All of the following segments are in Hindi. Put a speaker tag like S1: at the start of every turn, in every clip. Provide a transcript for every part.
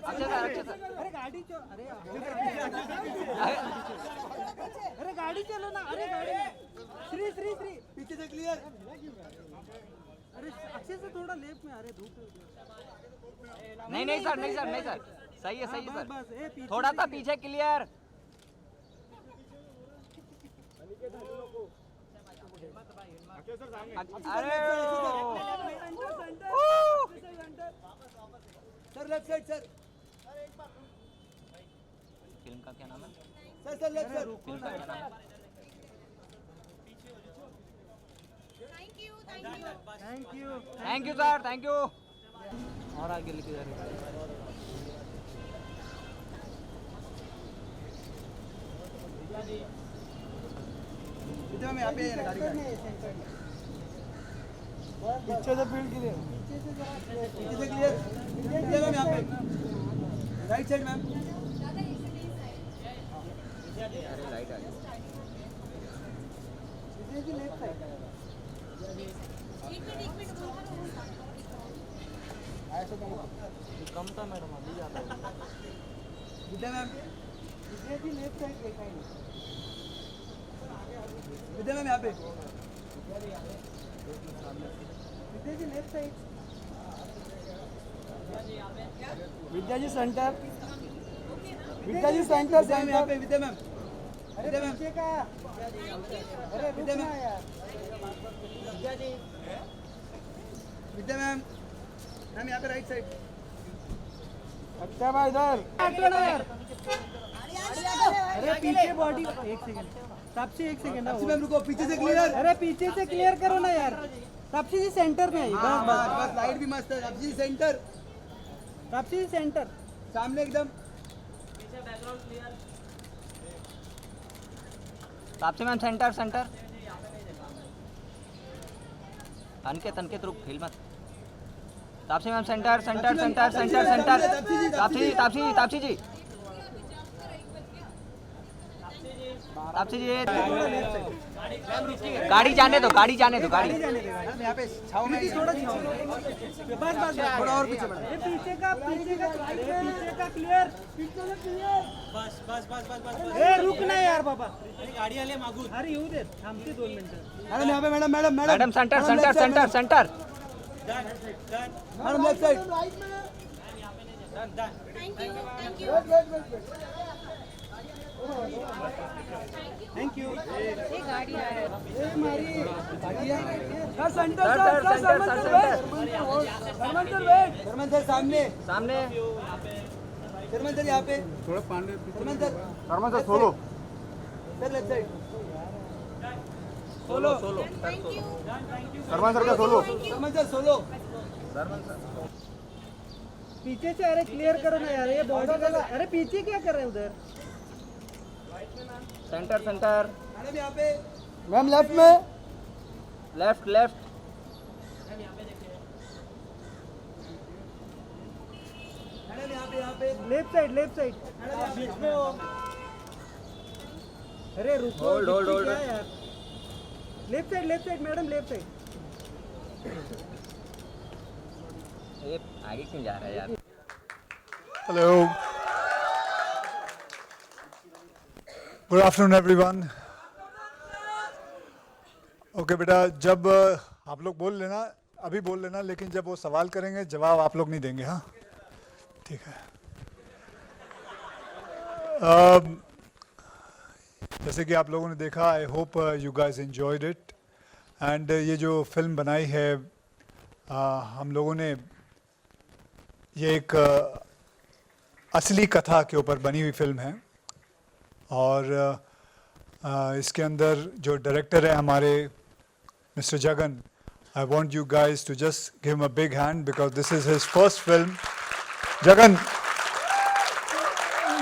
S1: अरे गाड़ी अरे गाड़ी चलो ना, अरे गाड़ी श्री श्री श्री पीछे से क्लियर। अरे अक्षय से थोड़ा लेफ्ट में, अरे धूप
S2: नहीं नहीं सर, नहीं सर, नहीं सर, सही है, सही है सर, थोड़ा सा पीछे क्लियर। अरे
S1: sir left side sir.
S2: Film का क्या नाम है
S1: sir? Sir left sir.
S2: Film का क्या नाम है?
S1: Thank you
S2: thank you sir, thank you.
S1: और आगे लेके जा रहे हैं। में यहाँ पे गाड़ी पीछे से फील्ड क्लियर, पीछे से क्लियर, क्लियर मैम। यहाँ पे राइट साइड मैम।
S2: अरे लाइट आ गई।
S1: लेफ्ट साइड कम था मैडम, अभी ज़्यादा विद्या मैम। विद्या जी लेफ्ट साइड देखा ही नहीं। विद्या मैम यहाँ पे। विद्या जी लेफ्ट साइड। विद्या जी सेंटर। विद्या जी सेंटर से यहाँ पे। विद्या मैम। अरे पीछे का, अरे विद्या मैम यार। विद्या जी, विद्या मैम मैम यहाँ पे राइट साइड। अच्छा भाई इधर यार। अरे पीछे बॉडी, एक सेकंड तापसी, एक सेकंड मैम रुको। पीछे से क्लियर, अरे पीछे से क्लियर करो ना यार। तापसी जी सेंटर में आई, बस बस बस। लाइट भी मस्त है। तापसी जी सेंटर, तापसी जी सेंटर सामने एकदम। पीछे background clear.
S2: Taapsee ma'am centre, centre. Aniket, Aniket रुक, हिल मत। Taapsee ma'am centre, centre, centre, centre, centre. Taapsee, Taapsee, Taapsee ji, Taapsee ji, गाड़ी जाने दो, गाड़ी जाने दो, गाड़ी।
S1: यहाँ पे छाव में थोड़ा छाव, बस बस थोड़ा और पीछे बढ़ो। ये पीछे का, पीछे का क्लियर, पीछे का क्लियर। बस बस बस बस बस। ए रुक ना यार बाबा, गाड़ी आले मागून। अरे येऊ दे, थांबते 2 मिनिटं। मॅडम यहाँ पे, madam madam madam
S2: madam centre, centre, centre, centre.
S1: Madam left side. Thank you. ये गाड़ी आ रही है, ये हमारी गाड़ी है sir. Centre sir, centre, centre. Sharman sir सामने,
S2: सामने।
S1: शर्मन सर यहाँ पे थोड़ा Pandey. Sharman sir solo sir, left side solo, solo.
S3: Sharma sir का सोलो।
S1: Sharman sir solo. पीछे से, अरे क्लियर करो ना यार, ये बॉडी का। अरे पीछे क्या कर रहे हैं उधर?
S2: Centre, centre.
S1: मैडम यहाँ पे, मैम लेफ्ट में।
S2: Left, left.
S1: मैडम यहाँ पे left side, left side. Madam बीच में हो। अरे रुको,
S2: होल्ड, होल्ड, होल्ड।
S1: क्या यार? Left side madam, left side.
S2: ये आगे क्यों जा रहा है यार?
S3: Hello, good afternoon everyone. Okay बेटा, जब आप लोग बोल लेना, अभी बोल लेना, लेकिन जब वो सवाल करेंगे जवाब आप लोग नहीं देंगे, हाँ? ठीक है। जैसे कि आप लोगों ने देखा, I hope you guys enjoyed it. And ये जो फिल्म बनाई है, हम लोगों ने, ये एक असली कथा के ऊपर बनी हुई फिल्म है। और इसके अंदर जो डायरेक्टर है हमारे mister Jagan, I want you guys to just give him a big hand because this is his first film. Jagan,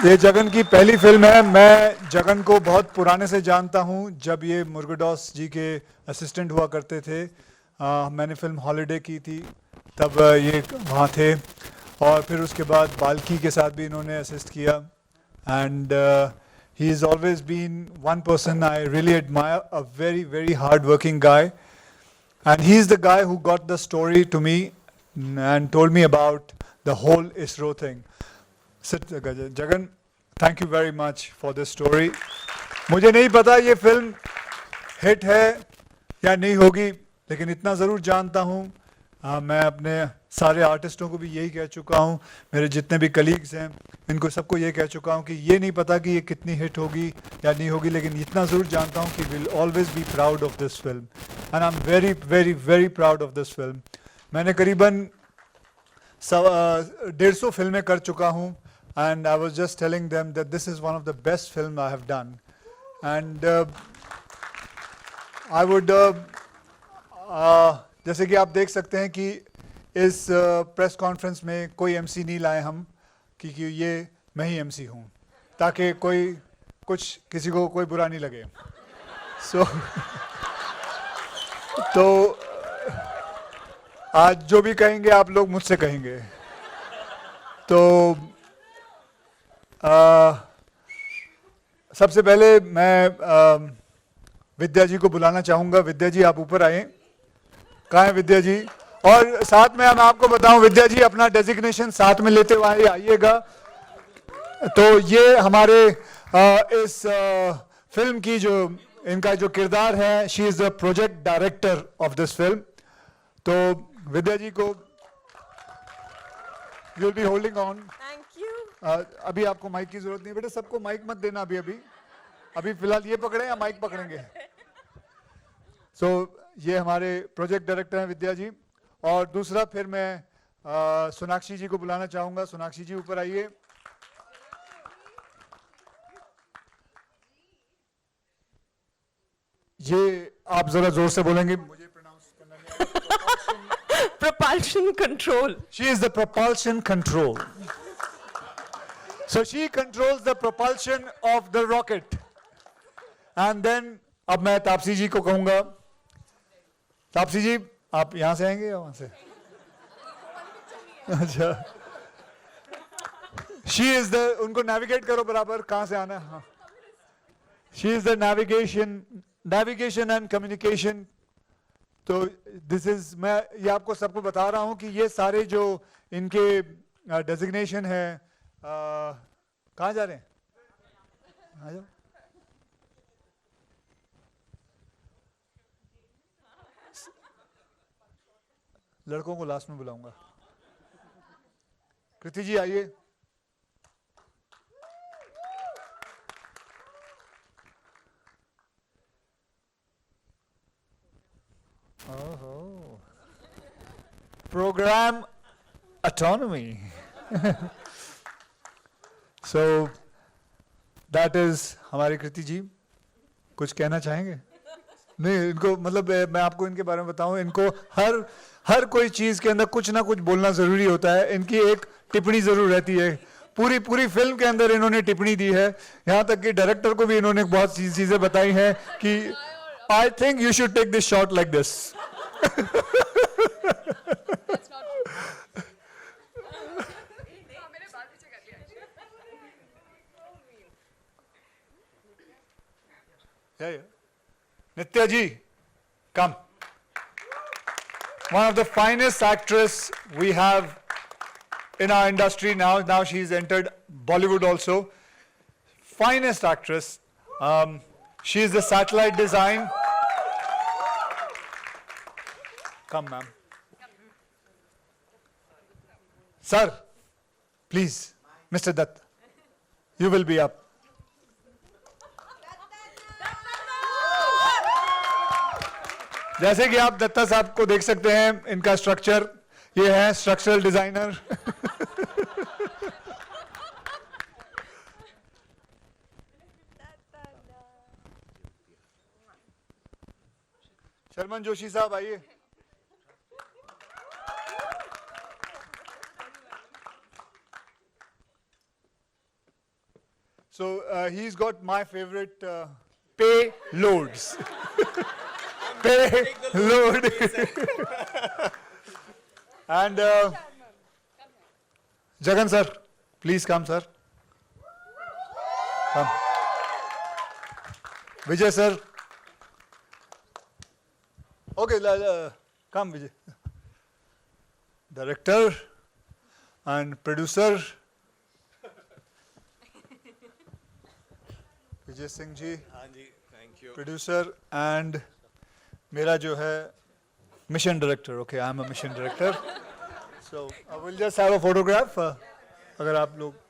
S3: ये जगन की पहली फिल्म है। मैं जगन को बहुत पुराने से जानता हूँ, जब ये मुर्गदास जी के असिस्टेंट हुआ करते थे। मैंने फिल्म हॉलीडे की थी, तब ये वहाँ थे। और फिर उसके बाद बाल्की के साथ भी इन्होंने असिस्ट किया। And he has always been one person I really admire, a very, very hard-working guy. And he is the guy who got the story to me and told me about the whole ISRO thing. Jagan, thank you very much for this story. मुझे नहीं पता ये फिल्म हिट है या नहीं होगी, लेकिन इतना ज़रूर जानता हूँ, मैं अपने सारे आर्टिस्टों को भी यही कह चुका हूँ, मेरे जितने भी कलीग्स हैं इनको सबको ये कह चुका हूँ कि ये नहीं पता कि ये कितनी हिट होगी या नहीं होगी, लेकिन इतना ज़रूर जानता हूँ कि will always be proud of this film and I am very very very proud of this film. मैंने करीबन 150 फिल्में कर चुका हूँ and I was just telling them that this is one of the best film I have done and I would जैसे कि आप देख सकते हैं कि इस प्रेस कॉन्फ्रेंस में कोई एमसी नहीं लाए हम, क्योंकि ये मैं ही एमसी हूँ, ताकि कोई कुछ किसी को कोई बुरा नहीं लगे. तो आज जो भी कहेंगे आप लोग मुझसे कहेंगे. तो सबसे पहले मैं विद्या जी को बुलाना चाहूँगा. विद्या जी आप ऊपर आए. कहाँ है विद्या जी? और साथ में मैं आपको बताऊं, विद्या जी अपना डेजिग्नेशन साथ में लेते हुए आइएगा. तो ये हमारे इस फिल्म की जो इनका जो किरदार है, she is the project director of this film. तो विद्या जी को you will be holding on.
S4: Thank you.
S3: अभी आपको माइक की जरूरत नहीं बेटा, सबको माइक मत देना अभी फिलहाल ये पकड़े या माइक पकड़ेंगे. सो ये हमारे प्रोजेक्ट डायरेक्टर हैं विद्या जी. और दूसरा फिर मैं सोनाक्षी जी को बुलाना चाहूंगा. सोनाक्षी जी ऊपर आइए. ये आप जरा जोर से बोलेंगे, मुझे प्रोनाउंस करना नहीं.
S4: Propulsion control.
S3: She is the propulsion control. So she controls the propulsion of the rocket. And then अब मैं तापसी जी को कहूंगा. तापसी जी आप यहां से आएंगे या वहां से? अच्छा. She is the, उनको नेविगेट करो बराबर, कहां से आना है. हाँ. She is the navigation and communication. तो दिस इज, मैं ये आपको सबको बता रहा हूं कि ये सारे जो इनके डेजिग्नेशन है. कहाँ जा रहे हैं? आ जाओ. लड़कों को लास्ट में बुलाऊंगा. कृति जी आइए. ओहो, programme autonomy. So that is हमारी कृति जी. कुछ कहना चाहेंगे? नहीं, इनको मतलब मैं आपको इनके बारे में बताऊं, इनको हर कोई चीज के अंदर कुछ ना कुछ बोलना जरूरी होता है. इनकी एक टिप्पणी जरूर रहती है. पूरी फिल्म के अंदर इन्होंने टिप्पणी दी है. यहाँ तक कि डायरेक्टर को भी इन्होंने बहुत सी चीजें बताई हैं कि I think you should take this shot like this. Nitya ji, come. One of the finest actress we have in our industry now. Now she's entered Bollywood also. Finest actress. She is the satellite design. Come, ma'am. Sir, please, Mr. Dutt, you will be up. जैसे कि आप दत्ता साहब को देख सकते हैं, इनका स्ट्रक्चर ये है, स्ट्रक्चरल डिजाइनर. शर्मन जोशी साहब आइए. So he's got my favorite payloads. Payload. And Jagan sir, please come sir. Come. Vijay sir. Okay, come Vijay. Director and producer Vijay Singh ji,
S5: हाँ जी, थैंक यू।
S3: प्रोड्यूसर एंड मेरा जो है mission director. Okay, I am a mission director. So I will just have a photograph. अगर आप लोग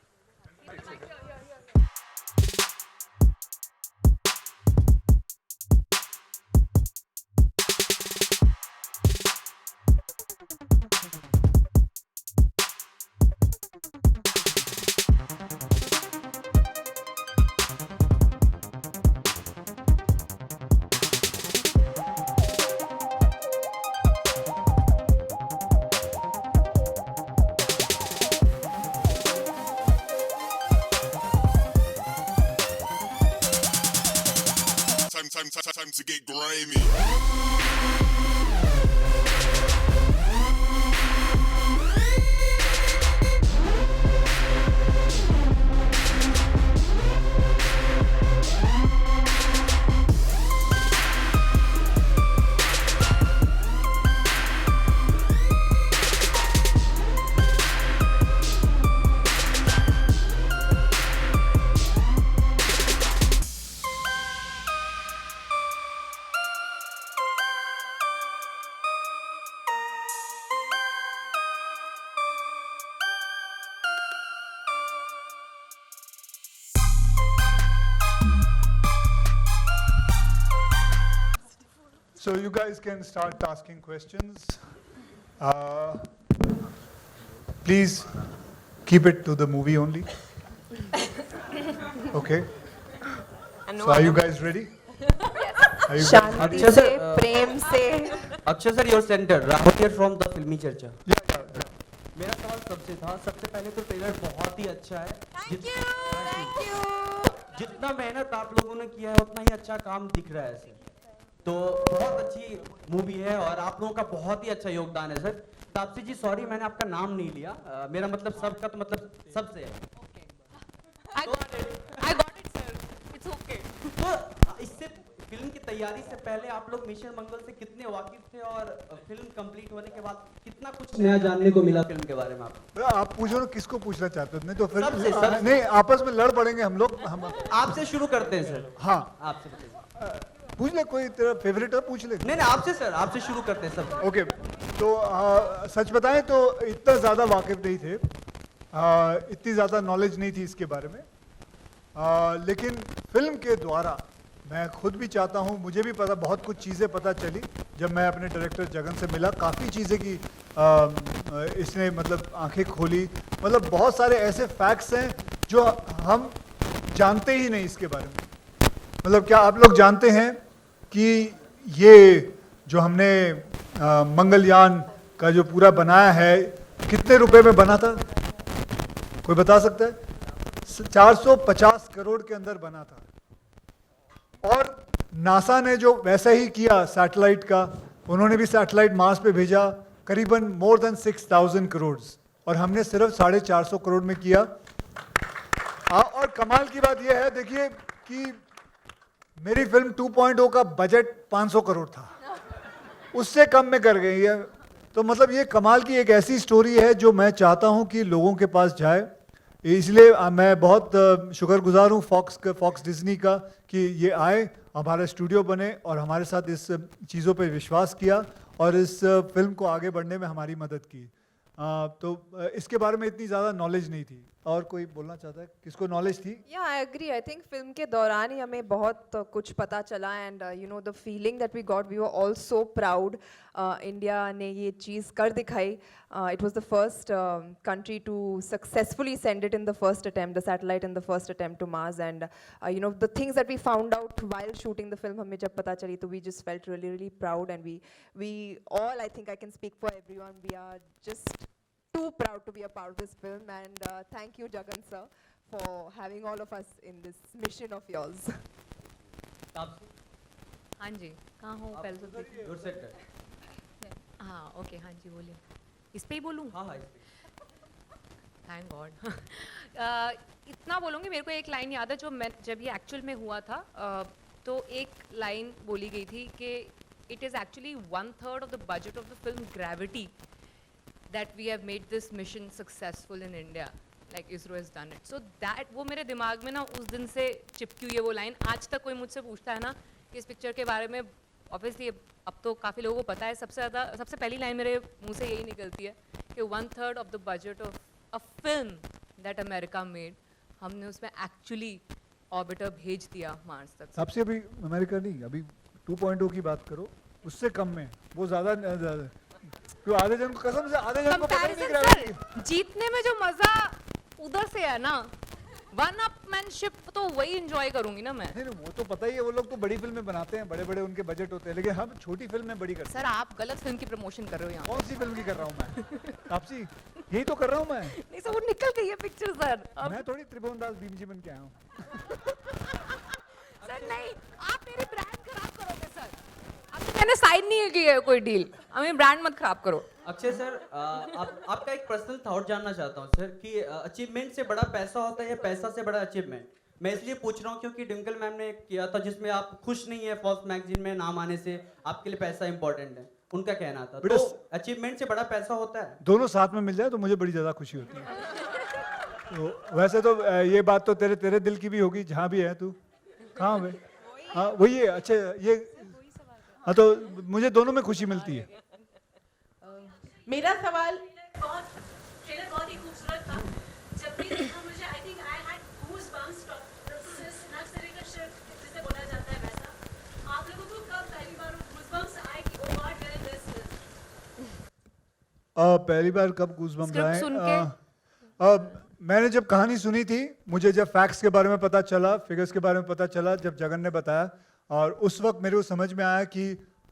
S5: Time to get grimy.
S3: So you guys can start asking questions. Please keep it to the movie only. Okay. So are you guys ready? Are you guys
S4: Shanti
S3: ready?
S4: से प्रेम से
S6: Akshay sir, your centre Rahul here from the फिल्मी चर्चा.
S3: Yeah.
S6: मेरा सवाल सबसे था. सबसे पहले तो ट्रेलर बहुत ही अच्छा है.
S4: थैंक यू
S6: जितना मेहनत आप लोगों ने किया है उतना ही अच्छा काम दिख रहा है सर. तो बहुत अच्छी मूवी है और आप लोगों का बहुत ही अच्छा योगदान है सर. तापसी जी सॉरी मैंने आपका नाम नहीं लिया. मेरा मतलब सबका तो मतलब सबसे है.
S4: I got it sir. It's okay.
S6: तो इससे फिल्म की तैयारी से पहले आप लोग मिशन मंगल से कितने वाकिफ थे और फिल्म कंप्लीट होने के बाद कितना कुछ नया जानने को मिला फिल्म के बारे में आपको?
S3: आप पूछो ना किसको पूछना चाहते हो. नहीं तो फिर
S6: सबसे.
S3: नहीं, आपस में लड़ पड़ेंगे हम लोग. हम
S6: आपसे शुरू करते हैं सर.
S3: हाँ,
S6: आपसे बताइए.
S3: पूछ ले. कोई तेरा फेवरेट है, पूछ ले.
S6: नहीं आपसे सर, आपसे शुरू करते हैं सब.
S3: ओके. तो सच बताएं तो इतना ज़्यादा वाकिफ नहीं थे. इतनी ज़्यादा नॉलेज नहीं थी इसके बारे में. लेकिन फिल्म के द्वारा मैं खुद भी चाहता हूँ, मुझे भी पता, बहुत कुछ चीज़ें पता चली जब मैं अपने डायरेक्टर जगन से मिला. काफ़ी चीज़ें की इसने मतलब आंखें खोली. मतलब बहुत सारे ऐसे फैक्ट्स हैं जो हम जानते ही नहीं इसके बारे में. मतलब क्या आप लोग जानते हैं कि ये जो हमने मंगलयान का जो पूरा बनाया है कितने रुपए में बना था? कोई बता सकता है? 450 करोड़ के अंदर बना था. और नासा ने जो वैसा ही किया सैटेलाइट का, उन्होंने भी सैटेलाइट मार्स पे भेजा, करीबन मोर देन 6,000 करोड़, और हमने सिर्फ 450 करोड़ में किया. और कमाल की बात यह है, देखिए कि मेरी फिल्म 2.0 का बजट 500 करोड़ था, उससे कम में कर गई है. तो मतलब ये कमाल की एक ऐसी स्टोरी है जो मैं चाहता हूँ कि लोगों के पास जाए. इसलिए मैं बहुत शुक्रगुजार हूँ फॉक्स डिज्नी का कि ये आए, हमारा स्टूडियो बने और हमारे साथ इस चीज़ों पे विश्वास किया और इस फिल्म को आगे बढ़ने में हमारी मदद की. तो इसके बारे में इतनी ज़्यादा नॉलेज नहीं थी. और कोई बोलना चाहता है? किसको नॉलेज थी?
S4: Yeah, I agree. I think film के दौरान ही हमें बहुत कुछ पता चला and you know the feeling that we got, we were all so proud. India ने ये चीज़ कर दिखाई. It was the first country to successfully send it in the first attempt, the satellite in the first attempt to Mars, and you know the things that we found out while shooting the film हमें जब पता चली तो we just felt really proud, and we all, I think I can speak for everyone, we are just too proud to be a part of this film, and thank you Jagan sir for having all of us in this mission of yours.
S7: हाँ जी, कहाँ हूँ पहले तो देखिए.
S6: Your centre.
S7: हाँ ओके, हाँ जी बोलिए. इस पे ही बोलूँ?
S6: हाँ.
S7: Thank God. इतना बोलूँगी, मेरे को एक लाइन याद है जो मैं जब ये एक्चुअल में हुआ था तो एक लाइन बोली गई थी कि it is actually 1/3 of the budget of the film Gravity that we have made this mission successful in India. like ISRO has done it. So that वो मेरे दिमाग में ना उस दिन से चिपकी हुई है वो लाइन. आज तक कोई मुझसे पूछता है ना कि इस पिक्चर के बारे में, obviously अब तो काफ़ी लोगों को पता है, सबसे पहली लाइन मेरे मुंह से यही निकलती है कि 1/3 of the budget of a film that America made, हमने उसमें actually ऑर्बिटर भेज दिया मार्स तक.
S3: आपसे अभी अमेरिका नहीं, अभी 2.0 की बात करो, उससे कम में वो ज़्यादा क्यों आधे जन को कसम से आधे जन को पता ही नहीं
S7: Comparison, sir, जीतने में जो मजा उधर से है ना, वन अपमैनशिप तो वही एंजॉय करूंगी ना मैं.
S3: नहीं नहीं, वो तो पता ही है, वो लोग तो बड़ी फिल्में बनाते हैं, बड़े बड़े उनके बजट होते हैं, लेकिन हम छोटी फिल्म में बड़ी करते हैं.
S7: सर आप गलत फिल्म की प्रमोशन कर रहे हो यहाँ.
S3: कौन सी फिल्म की कर रहा हूँ मैं? तापसी, यही तो कर रहा हूँ मैं.
S7: नहीं सर, वो निकल गई है पिक्चर सर.
S3: मैं थोड़ी त्रिभुवन दास भीमजी बन के आया हूँ.
S7: सर नहीं, आप मेरी ब्रांड खराब करोगे सर. आपसे मैंने साइन नहीं की है कोई डील, हमें ब्रांड मत खराब करो.
S6: अक्षय सर, आपका एक पर्सनल थॉट जानना चाहता हूँ सर कि अचीवमेंट से बड़ा पैसा होता है या पैसा से बड़ा अचीवमेंट? मैं इसलिए पूछ रहा हूँ क्योंकि ट्विंकल मैम ने किया था जिसमें आप खुश नहीं है फॉक्स मैगजीन में नाम आने से, आपके लिए पैसा इंपॉर्टेंट है, उनका कहना था. तो अचीवमेंट से बड़ा पैसा होता है?
S3: दोनों साथ में मिल जाए तो मुझे बड़ी ज़्यादा खुशी होती है. तो वैसे तो ये बात तो तेरे दिल की भी होगी, जहाँ भी है तू. कहाँ बे? हाँ वही है. अच्छा ये, हाँ तो मुझे दोनों में खुशी मिलती है.
S8: मेरा सवाल
S9: ट्रेलर बहुत ही खूबसूरत था. जब भी देखा मुझे I think I had goosebumps नक्सरे का शिफ्ट जिसे बोला जाता है वैसा. आप लोगों को कब पहली बार वो गूज़बम्प्स आए कि ओ गॉड वेयर इज दिस?
S3: पहली बार कब गूज़बम्प्स
S7: स्क्रिप्ट
S3: आए?
S7: सुन के?
S3: मैंने जब कहानी सुनी थी, मुझे जब फैक्ट्स के बारे में पता चला, फिगर्स के बारे में पता चला, जब जगन ने बताया, और उस वक्त मेरे को समझ में आया कि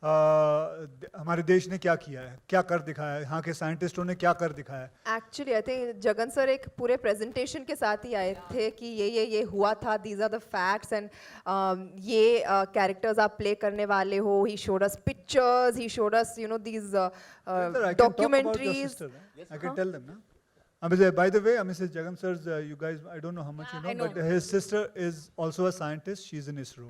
S3: हमारे देश ने क्या किया है, क्या कर दिखाया है, यहाँ के साइंटिस्टों ने क्या कर दिखाया है.
S4: Actually I think Jagan sir एक पूरे प्रेजेंटेशन के साथ ही आए थे कि ये हुआ था, these are the facts and ये कैरेक्टर्स आप प्ले करने वाले हो. He showed us pictures, he showed us you know these documentaries.
S3: I can tell them, no? By the way, Mrs. Jagan sir's, you guys, I don't know how much you know,
S7: I know.
S3: but his sister is also a scientist. She's in ISRO.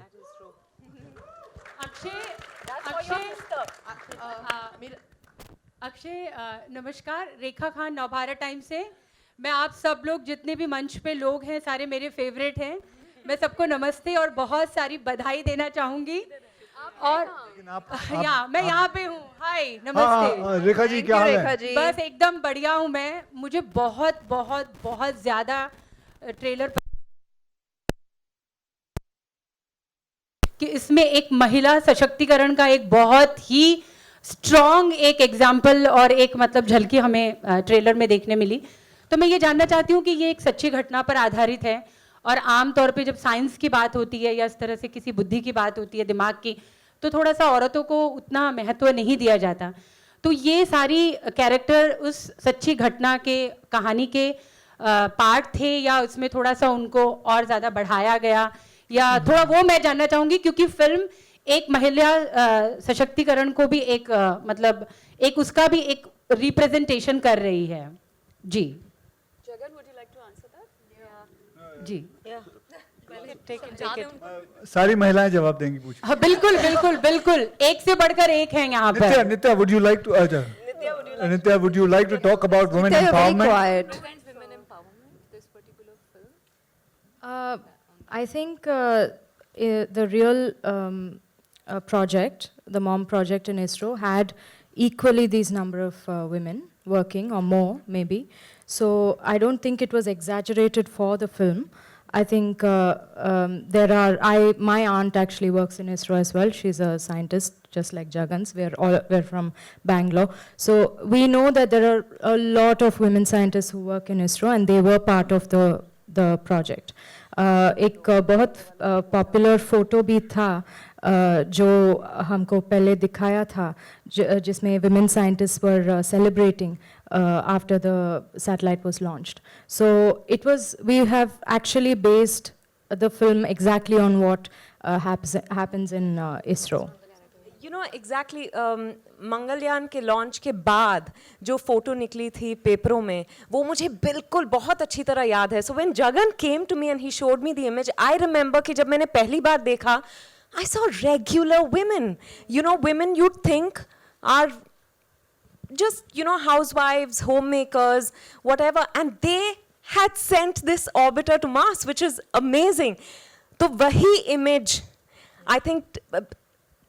S8: Akshay नमस्कार, रेखा खान नवभारत टाइम से. मैं आप सब लोग जितने भी मंच पे लोग हैं सारे मेरे फेवरेट हैं. मैं सबको नमस्ते और बहुत सारी बधाई देना चाहूँगी. और मैं यहाँ पे हूँ. हाय नमस्ते.
S3: रेखा जी क्या हाल है?
S8: बस एकदम बढ़िया हूँ मैं. मुझे बहुत बहुत बहुत ज़्यादा ट्रेलर कि इसमें एक महिला सशक्तिकरण का एक बहुत ही स्ट्रॉन्ग एक एग्जाम्पल और एक मतलब झलकी हमें ट्रेलर में देखने मिली. तो मैं ये जानना चाहती हूँ कि ये एक सच्ची घटना पर आधारित है, और आम तौर पे जब साइंस की बात होती है या इस तरह से किसी बुद्धि की बात होती है, दिमाग की, तो थोड़ा सा औरतों को उतना महत्व नहीं दिया जाता. तो ये सारी कैरेक्टर उस सच्ची घटना के कहानी के पार्ट थे या उसमें थोड़ा सा उनको और ज़्यादा बढ़ाया गया, या थोड़ा वो मैं जानना चाहूँगी, क्योंकि फिल्म एक महिला सशक्तिकरण को भी एक मतलब एक उसका भी एक रिप्रेजेंटेशन कर रही है. जी
S9: Jagan, would you like to answer that?
S8: जी
S3: सारी महिलाएं जवाब देंगी, पूछ.
S8: हाँ बिल्कुल बिल्कुल बिल्कुल, एक से बढ़कर एक है यहाँ पर.
S3: नित्या, would you like to Nitya, would you like to talk about women empowerment?
S7: Women empowerment, this particular film.
S10: I think the real project, the MOM project in ISRO, had equally these number of women working, or more maybe. So I don't think it was exaggerated for the film. I think my aunt actually works in ISRO as well. She's a scientist, just like Jagan's. We're from Bangalore. So we know that there are a lot of women scientists who work in ISRO, and they were part of the project. एक बहुत पॉपुलर फोटो भी था जो हमको पहले दिखाया था, जिसमें women scientists were celebrating after the satellite was launched. So we have actually based the film exactly on what happens in ISRO.
S11: You know exactly, Mangalyaan के लॉन्च के बाद जो फोटो निकली थी पेपरों में, वो मुझे बिल्कुल बहुत अच्छी तरह याद है. So when Jagan came to me and he showed me the image, I remember कि जब मैंने पहली बार देखा, I saw regular women. You know, women you'd think are just, you know, housewives, homemakers, whatever, and they had sent this orbiter to Mars, which is amazing. तो वही image, I think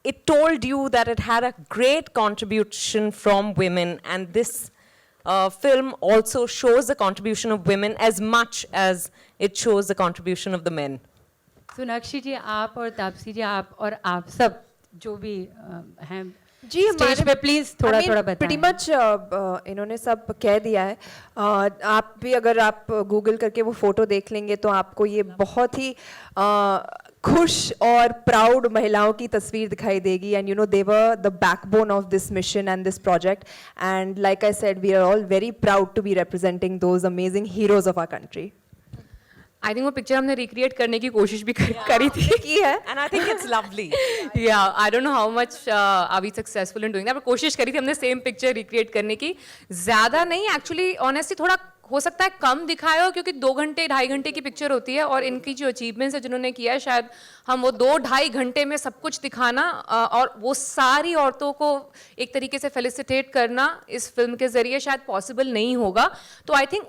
S11: it told you that it had a great contribution from women, and this film also shows the contribution of women as much as it shows the contribution of the men.
S8: Sonakshi जी, आप और तापसी जी, आप और आप सब जो भी हैं
S4: जी,
S8: स्टेज पे प्लीज थोड़ा थोड़ा बताएं।
S4: pretty much इन्होंने सब कह दिया है। आप भी अगर आप गूगल करके वो फोटो देख लेंगे तो आपको ये बहुत ही खुश और प्राउड महिलाओं की तस्वीर दिखाई देगी, and you know they were the backbone of this mission and this project, and like I said we are all very proud to be representing those amazing heroes of our country.
S7: I think वो पिक्चर हमने रिक्रिएट करने की कोशिश भी करी थी
S11: की है, and I think it's lovely.
S7: Yeah, I don't know how much are we successful in doing that, but कोशिश करी थी हमने सेम पिक्चर रिक्रिएट करने की। ज़्यादा नहीं, एक्चुअली ऑनेस्टली थोड़ा हो सकता है कम दिखाया हो, क्योंकि 2 घंटे 2.5 घंटे की पिक्चर होती है, और इनकी जो अचीवमेंट्स है जिन्होंने किया है, शायद हम वो 2-2.5 घंटे में सब कुछ दिखाना और वो सारी औरतों को एक तरीके से फेलिसिटेट करना इस फिल्म के ज़रिए शायद पॉसिबल नहीं होगा। तो आई थिंक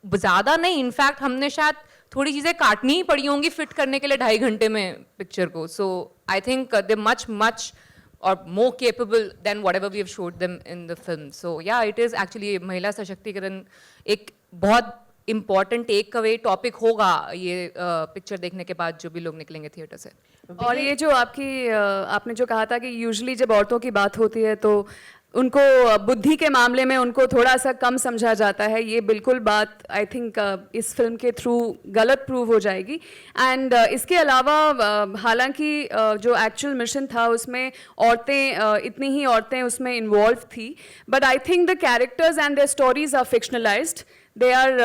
S7: ज़्यादा नहीं, इनफैक्ट हमने शायद थोड़ी चीज़ें काटनी ही पड़ी होंगी फिट करने के लिए 2.5 घंटे में पिक्चर को। सो आई थिंक दे मच और more capable than whatever we have showed them in the film. So yeah, it is actually महिला सशक्तिकरण एक बहुत इम्पॉर्टेंट टेक अवे टॉपिक होगा ये पिक्चर देखने के बाद जो भी लोग निकलेंगे थिएटर से।
S12: और ये जो आपने जो कहा था कि यूजुअली जब औरतों की बात होती है तो उनको बुद्धि के मामले में उनको थोड़ा सा कम समझा जाता है, ये बिल्कुल बात आई थिंक इस फिल्म के थ्रू गलत प्रूव हो जाएगी। एंड इसके अलावा हालांकि जो एक्चुअल मिशन था उसमें औरतें इतनी ही औरतें उसमें इन्वॉल्व थी, but I think the characters and their stories are fictionalised, they are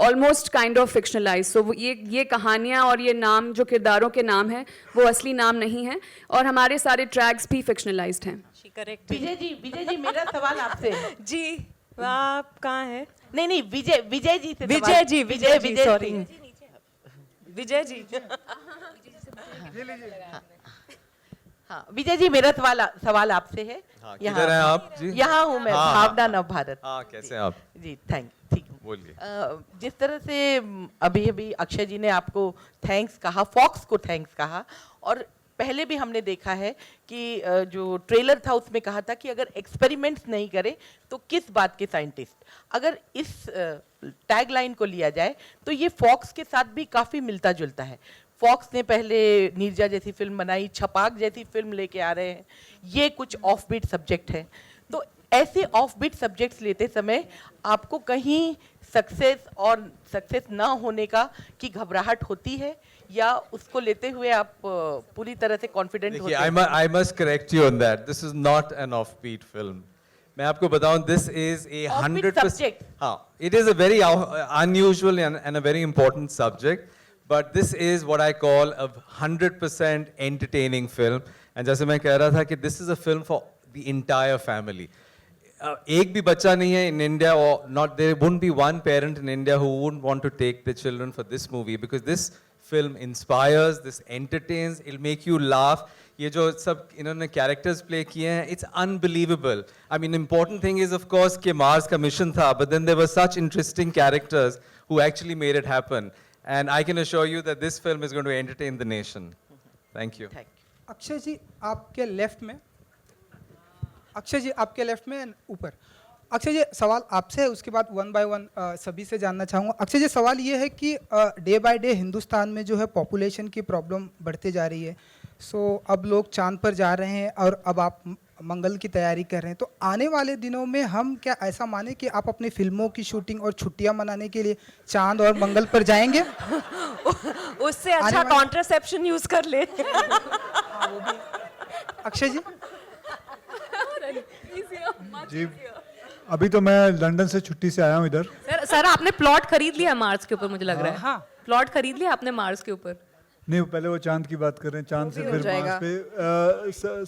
S12: almost kind of fictionalise. So ये कहानियाँ और ये नाम जो किरदारों के नाम हैं वो असली नाम नहीं हैं, और हमारे सारे ट्रैक्स भी फिक्शनलाइज्ड हैं।
S13: विजय जी मेरा सवाल आपसे
S11: जी, आप कहाँ हैं?
S13: नहीं विजय जी से
S11: विजय जी सॉरी विजय जी
S13: हाँ विजय जी, मेरा सवाल आपसे है।
S14: किधर हैं आप जी?
S13: यहाँ हूँ मैं, भावना नव भारत।
S14: कैसे हैं आप
S13: जी? ठीक हूँ।
S14: बोलिए।
S13: जिस तरह से अभी अक्षय जी ने आपको थैंक्स कहा, फॉक्स को थैंक्स कहा, और पहले भी हमने देखा है कि जो ट्रेलर था उसमें कहा था कि अगर एक्सपेरिमेंट्स नहीं करे तो किस बात के साइंटिस्ट। अगर इस टैगलाइन को लिया जाए तो ये फॉक्स के साथ भी काफ़ी मिलता जुलता है। फॉक्स ने पहले नीरजा जैसी फिल्म बनाई, छपाक जैसी फिल्म लेके आ रहे हैं, ये कुछ ऑफ बीट सब्जेक्ट है। तो ऐसे ऑफ बीट सब्जेक्ट्स लेते समय आपको कहीं सक्सेस ना होने की घबराहट होती है, या उसको लेते हुए आप पूरी तरह से कॉन्फिडेंट होते हैं?
S14: I must correct you on that. This is not an offbeat film. मैं आपको बताऊं, this is a 100%. हाँ, it is a very unusual and a very important subject, but this is what I call a 100% entertaining film. And जैसे मैं कह रहा था कि this is a film for the entire family. एक भी बच्चा नहीं है in India, or not, there wouldn't be one parent in India who wouldn't want to take their children for this movie, because this film inspires, this entertains, it'll make you laugh. ये जो सब इन्होंने characters play किए हैं, it's unbelievable. I mean, important thing is of course कि Mars का mission था, but then there were such interesting characters who actually made it happen. And I can assure you that this film is going to entertain the nation. Thank you.
S1: Akshay जी आपके लेफ्ट में ऊपर। अक्षय जी सवाल आपसे है, उसके बाद 1 by 1 सभी से जानना चाहूँगा। अक्षय जी सवाल ये है कि डे बाय डे हिंदुस्तान में जो है पॉपुलेशन की प्रॉब्लम बढ़ते जा रही है। सो अब लोग चांद पर जा रहे हैं और अब आप मंगल की तैयारी कर रहे हैं, तो आने वाले दिनों में हम क्या ऐसा माने कि आप अपनी फिल्मों की शूटिंग और छुट्टियां मनाने के लिए चांद और मंगल पर जाएंगे?
S11: उससे अच्छा कॉन्ट्रासेप्शन यूज कर ले।
S1: अक्षय जी
S3: जी, अभी तो मैं लंदन से छुट्टी से आया हूँ इधर।
S7: सर आपने प्लॉट खरीद लिया मार्स के ऊपर, मुझे लग रहा है। हाँ, प्लॉट खरीद लिया आपने मार्स के ऊपर?
S3: नहीं, पहले वो चांद की बात कर रहे हैं, चांद से फिर मार्स पे।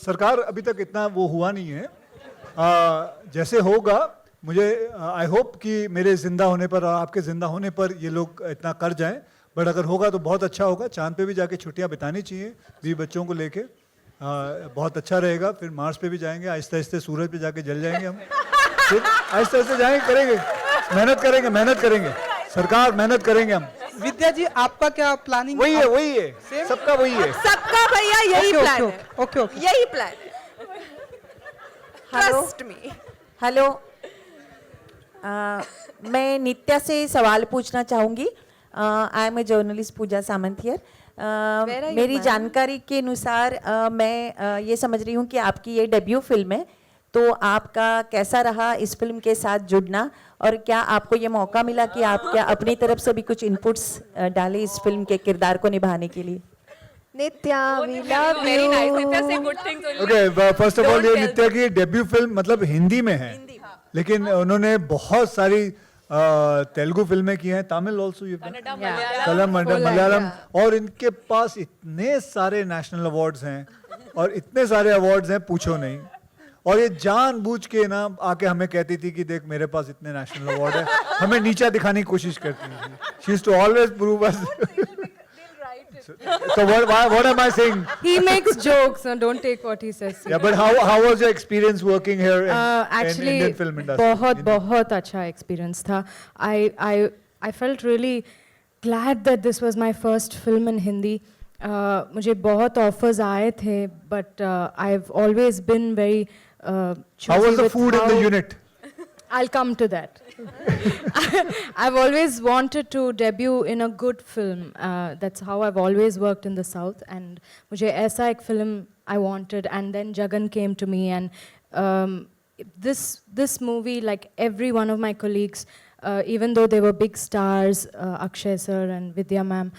S3: सरकार अभी तक इतना वो हुआ नहीं है। जैसे होगा, मुझे आई होप कि मेरे जिंदा होने पर और आपके जिंदा होने पर ये लोग इतना कर जाएं, बट अगर होगा तो बहुत अच्छा होगा। चांद पे भी जाके छुट्टियां बितानी चाहिए भी बच्चों को लेके, बहुत अच्छा रहेगा। फिर मार्स पे भी जाएंगे, आहिस्ते आहिस्ते सूरज पे जाके जल जाएंगे हम, फिर आहिस्ते आहिस्ते जाएंगे, मेहनत करेंगे। सरकार मेहनत करेंगे हम।
S1: विद्या जी आपका क्या प्लानिंग?
S3: वही है सबका वही है।
S11: सबका भैया यही प्लान है।
S1: ओके ओके
S11: यही प्लान है। Trust me.
S15: हेलो, मैं नित्या से सवाल पूछना चाहूँगी। I am a journalist Pooja Samant here. मेरी जानकारी के अनुसार मैं ये समझ रही हूँ कि आपकी ये डेब्यू फिल्म है, तो आपका कैसा रहा इस फिल्म के साथ जुड़ना, और क्या आपको ये मौका मिला कि आप क्या अपनी तरफ से भी कुछ इनपुट्स डालें इस फिल्म के किरदार को निभाने के लिए?
S4: नित्या, we love you.
S3: Okay, first of all ये नित्या की डेब्यू फिल्म मतलब हिंदी में है, लेकिन उन्होंने बहुत सारी तेलुगु फिल्में की हैं, तमिल ऑल्सो, कन्नड़, मलयालम, और इनके पास इतने सारे नेशनल अवार्ड्स हैं और इतने सारे अवार्ड्स हैं पूछो नहीं। और ये जानबूझ के ना आके हमें कहती थी कि देख मेरे पास इतने नेशनल अवार्ड है, हमें नीचा दिखाने की कोशिश करती थी। She used to always prove us. So what am I saying?
S10: He makes jokes, so don't take what he says.
S3: Yeah, but how was your experience working here in Indian film industry?
S10: बहुत अच्छा experience था. I felt really glad that this was my first film in Hindi. मुझे बहुत offers आए थे, but I've always been very choosy.
S3: How was the food in the unit?
S10: I'll come to that. I've always wanted to debut in a good film. That's how I've always worked in the South. And मुझे ऐसा एक film I wanted. And then Jagan came to me. And this movie, like every one of my colleagues, even though they were big stars, Akshay sir and Vidya ma'am,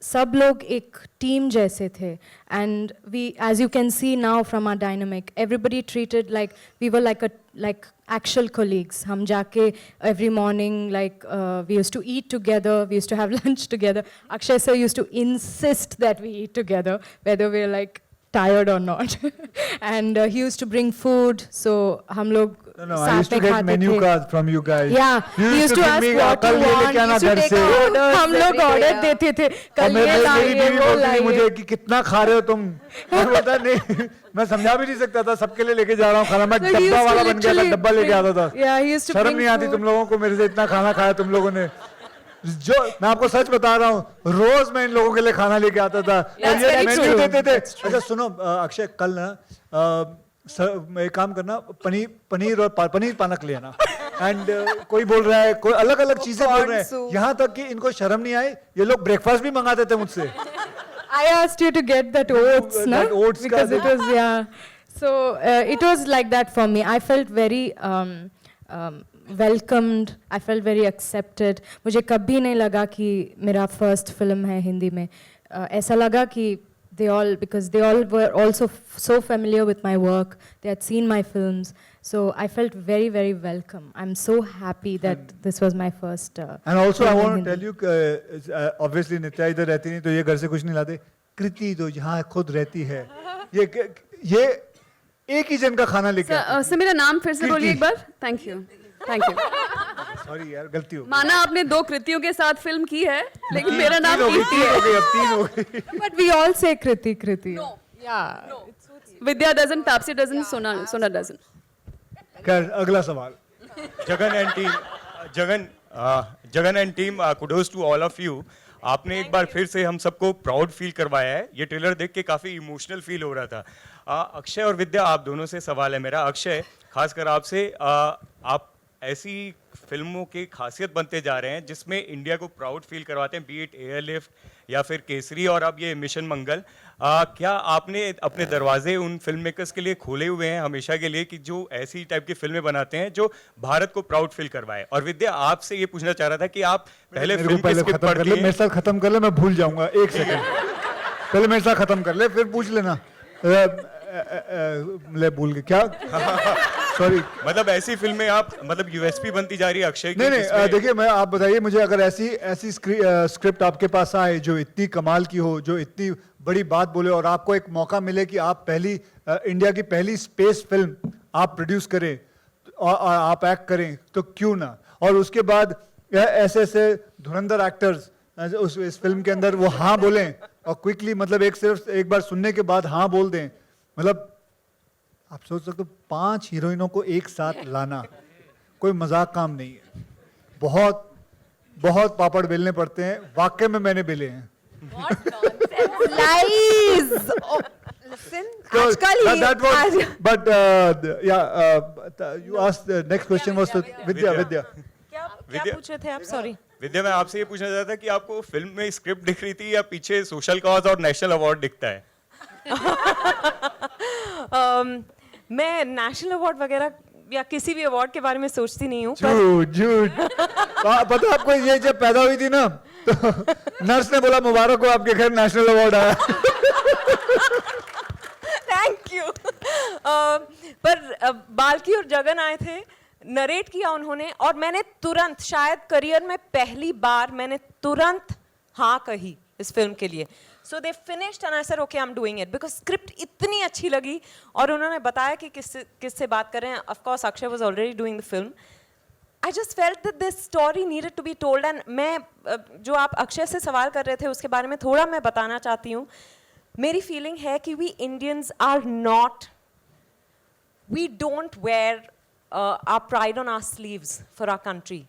S10: सब लोग एक टीम जैसे थे, and we, as you can see now from our dynamic, everybody treated like we were like actual colleagues. हम जाके every morning, like we used to eat together, we used to have lunch together. Akshay sir used to insist that we eat together, whether we're like tired or not. And he used to bring food, so हम लोग
S3: No, I used to get menu cards from you guys.
S10: Yeah, he used to ask what you want. He used to take orders. हम लोग ऑर्डर देते थे, कल ये लाइए, वो लाइए।
S3: मुझे कि कितना खा रहे हो तुम? मैं बोलता नहीं, मैं समझा भी नहीं सकता था, सबके लिए लेके जा रहा हूँ खाना। मैं डब्बा वाला बन गया था, डब्बा लेके आता था। शर्म नहीं आती तुम लोगों को, मेरे से इतना खाना खाया तुम लोगों ने। जो मैं आपको सच बता रहा हूँ, रोज मैं इन लोगों के लिए खाना लेके आता था और ये मेन्यू देते थे। अच्छा सुनो अक्षय, कल ना एक काम करना, पनीर और पनीर पालक ले आना। एंड कोई बोल रहा है, कोई अलग अलग चीजें बोल रहे हैं, यहाँ तक कि इनको शर्म नहीं आई, ये लोग ब्रेकफास्ट भी मंगाते थे मुझसे।
S10: I asked you to get that oats, na? Because it was, yeah. So it was like that for me. I felt very welcomed. I felt very accepted. मुझे कभी नहीं लगा कि मेरा first film है हिंदी में। ऐसा लगा कि because they all were also so familiar with my work. They had seen my films. So I felt very, very welcome. I'm so happy that this was my first
S3: And also I want to tell you, obviously नित्या इधर रहती नहीं, तो ये घर से कुछ नहीं लाते। कृति तो यहाँ खुद रहती है। ये एक ही जन का खाना लेके
S12: सर मेरा नाम फिर से बोलिए एक बार। Thank you.
S3: सॉरी यार, गलती हो गई।
S12: माना आपने 2 कृतियों के साथ फिल्म की है, लेकिन मेरा नाम कीर्ति है।
S3: अब 3 हो गई।
S10: But we all say Kriti.
S12: No.
S10: Yeah.
S12: No. Vidya doesn't, Taapsee doesn't, Sona doesn't.
S3: कर अगला सवाल।
S16: Jagan and team, kudos to all of you. आपने एक बार फिर से हम सबको प्राउड फील करवाया है। ये ट्रेलर देख के काफ़ी इमोशनल फील हो रहा था। अक्षय और विद्या, आप दोनों से सवाल है मेरा। अक्षय, खासकर आपसे, आप ऐसी फिल्मों की खासियत बनते जा रहे हैं जिसमें इंडिया को प्राउड फील करवाते हैं, बी इट एयरलिफ्ट या फिर केसरी और अब ये मिशन मंगल। क्या आपने अपने दरवाजे उन फिल्म मेकर्स के लिए खोले हुए हैं हमेशा के लिए कि जो ऐसी टाइप की फिल्में बनाते हैं जो भारत को प्राउड फील करवाए? और विद्या, आपसे ये पूछना चाह रहा था कि आप पहले फिल्म की स्क्रिप्ट पढ़ती हैं।
S3: मेरे साथ खत्म कर ले, मैं भूल जाऊंगा। 1 सेकंड पहले मेरे साथ खत्म कर ले, फिर पूछ लेना। ले भूल गए क्या? सॉरी।
S16: मतलब ऐसी फिल्में आप, मतलब यूएसपी बनती जा रही है अक्षय की।
S3: नहीं, देखिए मैं, आप बताइए मुझे, अगर ऐसी स्क्रिप्ट आपके पास आए जो इतनी कमाल की हो, जो इतनी बड़ी बात बोले, और आपको एक मौका मिले कि आप इंडिया की पहली स्पेस फिल्म आप प्रोड्यूस करें और आप एक्ट करें, तो क्यों ना? और उसके बाद ऐसे धुरंधर एक्टर्स इस फिल्म के अंदर वो हाँ बोलें और क्विकली, मतलब सिर्फ एक बार सुनने के बाद हाँ बोल दें। मतलब आप सोच सकते हो 5 हीरोइनों को एक साथ लाना कोई मजाक काम नहीं है। बहुत बहुत पापड़ बेलने पड़ते हैं, वाकई में मैंने बेले हैं.
S4: Lies. Oh, listen, आजकल ही
S3: That was, but you asked, the next question was to Vidya.
S11: क्या पूछ रहे थे आप? सॉरी.
S16: विद्या, मैं आपसे ये पूछना चाहता था कि आपको फिल्म में स्क्रिप्ट दिख रही थी या पीछे सोशल कॉज और नेशनल अवार्ड दिखता है?
S11: मैं नेशनल अवार्ड वगैरह या किसी भी अवार्ड के बारे में सोचती नहीं हूँ.
S3: झूठ. पता है आपको, ये जब पैदा हुई थी ना, तो नर्स ने बोला मुबारक हो, आपके घर नेशनल अवार्ड आया.
S11: Thank you. पर बाल्की और जगन आए थे, नरेट किया उन्होंने, और मैंने तुरंत, शायद करियर में पहली बार मैंने तुरंत हाँ कही इस फिल्म के लिए. So they finished and I said, okay, I'm doing it, because script इतनी अच्छी लगी, और उन्होंने बताया कि किससे बात कर रहे हैं. Of course, Akshay was already doing the film. I just felt that this story needed to be told, and मैं जो आप अक्षय से सवाल कर रहे थे उसके बारे में थोड़ा मैं बताना चाहती हूँ. मेरी फीलिंग है कि we Indians are not, we don't wear our pride on our sleeves for our country.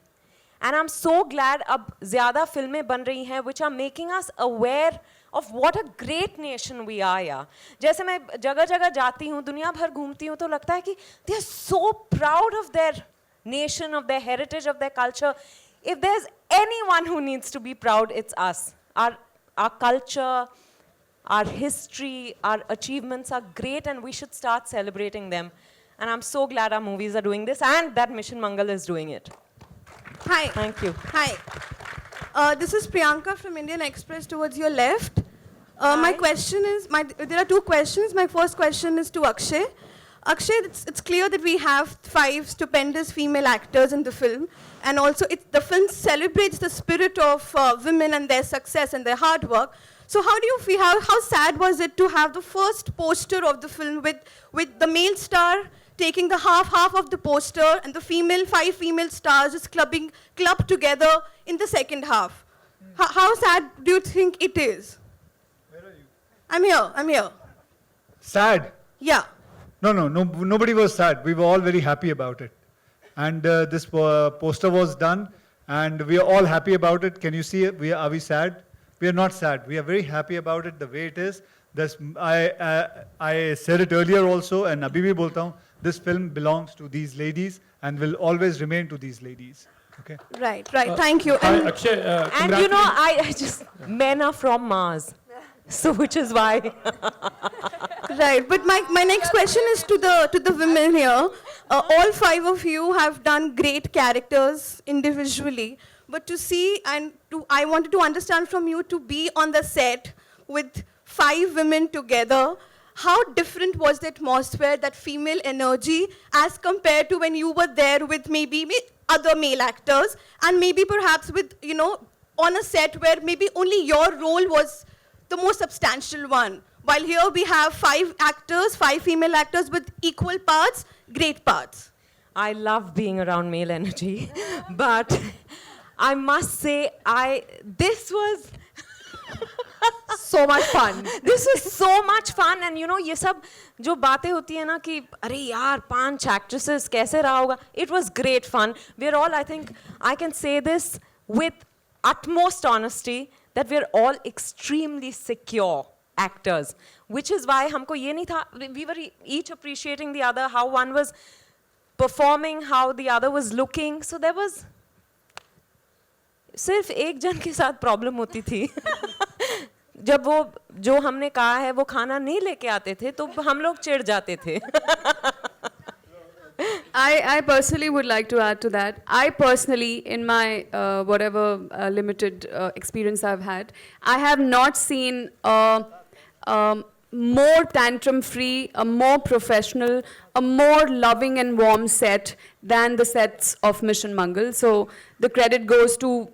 S11: And I'm so glad अब ज़्यादा फिल्में बन रही हैं which are making us aware of what a great nation we are. यार, जैसे मैं जगह जगह जाती हूँ, दुनिया भर घूमती हूँ, तो लगता है कि they are so proud of their nation, of their heritage, of their culture. If there's anyone who needs to be proud, it's us. Our culture, our history, our achievements are great, and we should start celebrating them. And I'm so glad our movies are doing this, and that Mission Mangal is doing it.
S17: Hi.
S11: Thank you.
S17: Hi. This is Priyanka from Indian Express towards your left. My question is, there are two questions. My first question is to Akshay. Akshay, it's clear that we have 5 stupendous female actors in the film, and also the film celebrates the spirit of women and their success and their hard work. So how do you feel, how sad was it to have the first poster of the film with the male star taking the half of the poster, and the 5 female stars just clubbed together in the second half? How sad do you think it is?
S3: Where are you?
S17: I'm here.
S3: Sad?
S17: Yeah.
S3: No, nobody was sad. We were all very happy about it. And this poster was done, and we are all happy about it. Can you see it? Are we sad? We are not sad. We are very happy about it the way it is. I said it earlier also, and abhi bhi bolta hu, this film belongs to these ladies and will always remain to these ladies. Okay?
S17: Right. Thank you.
S18: Hi, Akshay,
S11: And you know, I just, men are from Mars. So which is why.
S17: Right, but my next question is to the women here. All 5 of you have done great characters individually, but to see I wanted to understand from you, to be on the set with 5 women together, how different was the atmosphere, that female energy, as compared to when you were there with maybe other male actors, and maybe perhaps with, on a set where maybe only your role was the most substantial one. While here we have 5 female actors with equal parts, great parts.
S11: I love being around male energy, but I must say, this was
S4: so much fun.
S11: This was so much fun, and ये सब जो बातें होती है ना कि अरे यार 5 actresses कैसे रहा होगा. It was great fun. We're all, I think, I can say this with utmost honesty, that we're all extremely secure actors, which is why हमको ये नहीं था, we were each appreciating the other, how one was performing, how the other was looking. So there was सिर्फ एक जन के साथ प्रॉब्लम होती थी. जब वो जो हमने कहा है वो खाना नहीं लेके आते थे, तो हम लोग चिढ़ जाते थे.
S12: I personally would like to add to that. I personally, in my whatever limited experience I've had, I have not seen a more tantrum-free, a more professional, a more loving and warm set than the sets of Mission Mangal. So the credit goes to,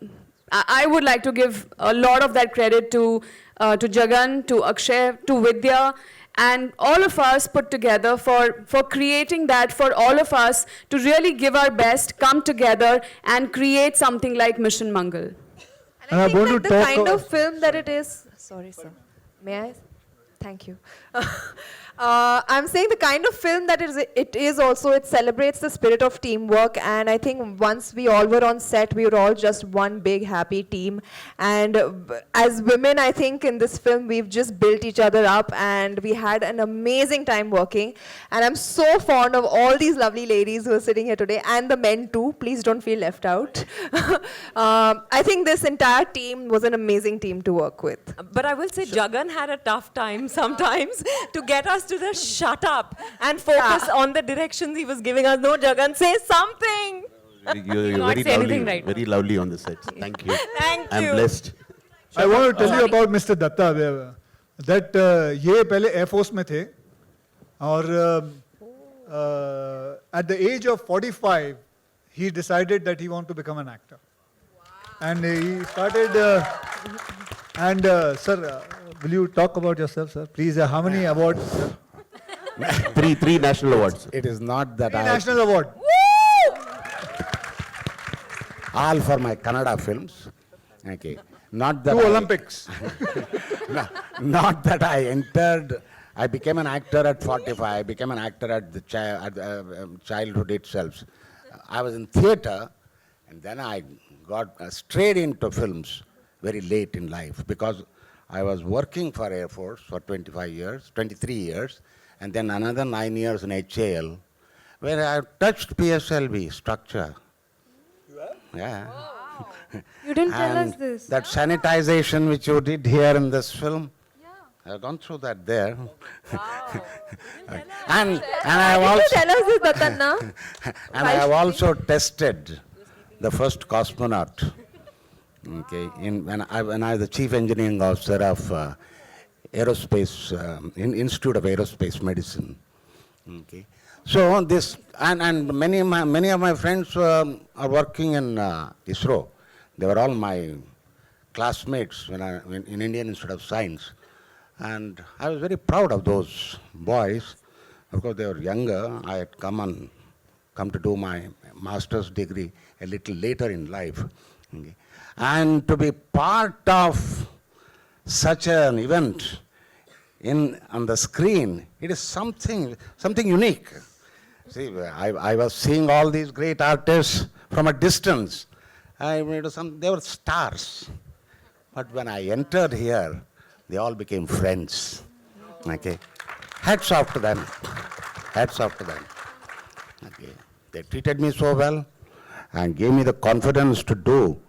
S12: I would like to give a lot of that credit to Jagan, to Akshay, to Vidya, and all of us put together for creating that, for all of us to really give our best, come together and create something like Mission Mangal.
S4: And I think that the kind of film that it is, sorry sir, may I? Thank you. I'm saying the kind of film that it celebrates the spirit of teamwork, and I think once we all were on set, we were all just one big happy team. And as women, I think in this film, we've just built each other up, and we had an amazing time working. And I'm so fond of all these lovely ladies who are sitting here today, and the men too. Please don't feel left out. I think this entire team was an amazing team to work with.
S11: But I will say Jagan had a tough time sometimes to get us to the shut up and focus on the directions he was giving us. No, Jagan, say something.
S18: You're
S11: Not
S18: very
S11: say anything
S18: lovely,
S11: right.
S18: very lovely on the set. Thank you.
S11: Thank
S18: I'm
S11: you.
S18: blessed.
S3: I want to tell you about Mr. Datta that ये पहले Air Force में थे और at the age of 45 he decided that he wanted to become an actor. And he started and sir, will you talk about yourself, sir? Please, how many awards, sir?
S18: three national awards. It is not that
S3: Three
S18: I
S3: national award.
S18: all for my Kannada films. Okay, not that
S3: Two Olympics.
S18: Not that I entered. I became an actor at 45. I became an actor at the childhood itself. I was in theatre, and then I got straight into films very late in life because I was working for Air Force for 23 years, and then another 9 years in HAL, where I touched PSLV structure. Yeah.
S10: You didn't tell us
S18: And
S10: this.
S18: that sanitization which you did here in this film, I've gone through that there. and I have also
S4: tell us this, Datanna?
S18: and I have also tested the first cosmonaut. Okay, when I was the chief engineering officer of aerospace Institute of Aerospace Medicine. Okay, so this and many of my friends are working in ISRO. They were all my classmates when in Indian Institute of Science, and I was very proud of those boys. Of course, they were younger. I had come to do my master's degree a little later in life. Okay. And to be part of such an event on the screen, it is something unique. See, I was seeing all these great artists from a distance. They were stars. But when I entered here, they all became friends. Okay. Hats off to them. Hats off to them. Okay. They treated me so well and gave me the confidence to do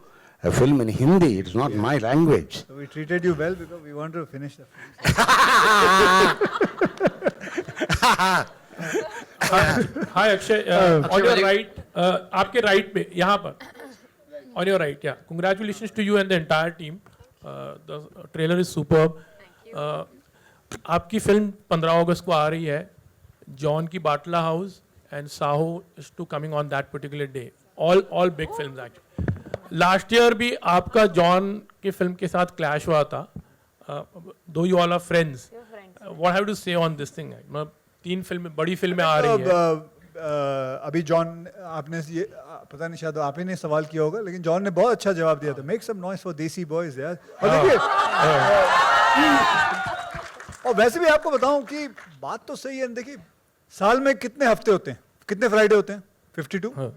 S18: a film in Hindi. It's not my language.
S3: So we treated you well because we wanted to finish the film.
S19: Hi Akshay, on your right, आपके right पे, यहाँ पर, on your right, yeah. Congratulations to you and the entire team. The trailer is superb. आपकी फिल्म 15 अगस्त को आ रही है. जॉन की बाटला house and Saho is to coming on that particular day. All big films actually. Last year भी आपका जॉन के फिल्म के साथ clash हुआ था. Though you all are friends. What have you to say on this thing? मतलब 3 फिल्में बड़ी फिल्में आ रही हैं.
S3: अभी जॉन आपने ये पता नहीं शायद आप ही ने सवाल किया होगा लेकिन जॉन ने बहुत अच्छा जवाब दिया था. Make some noise for Desi boys यार. और देखिए और वैसे भी आपको बताऊं कि बात तो सही है. देखिए साल में कितने हफ्ते होते हैं, कितने फ्राइडे होते हैं? 52.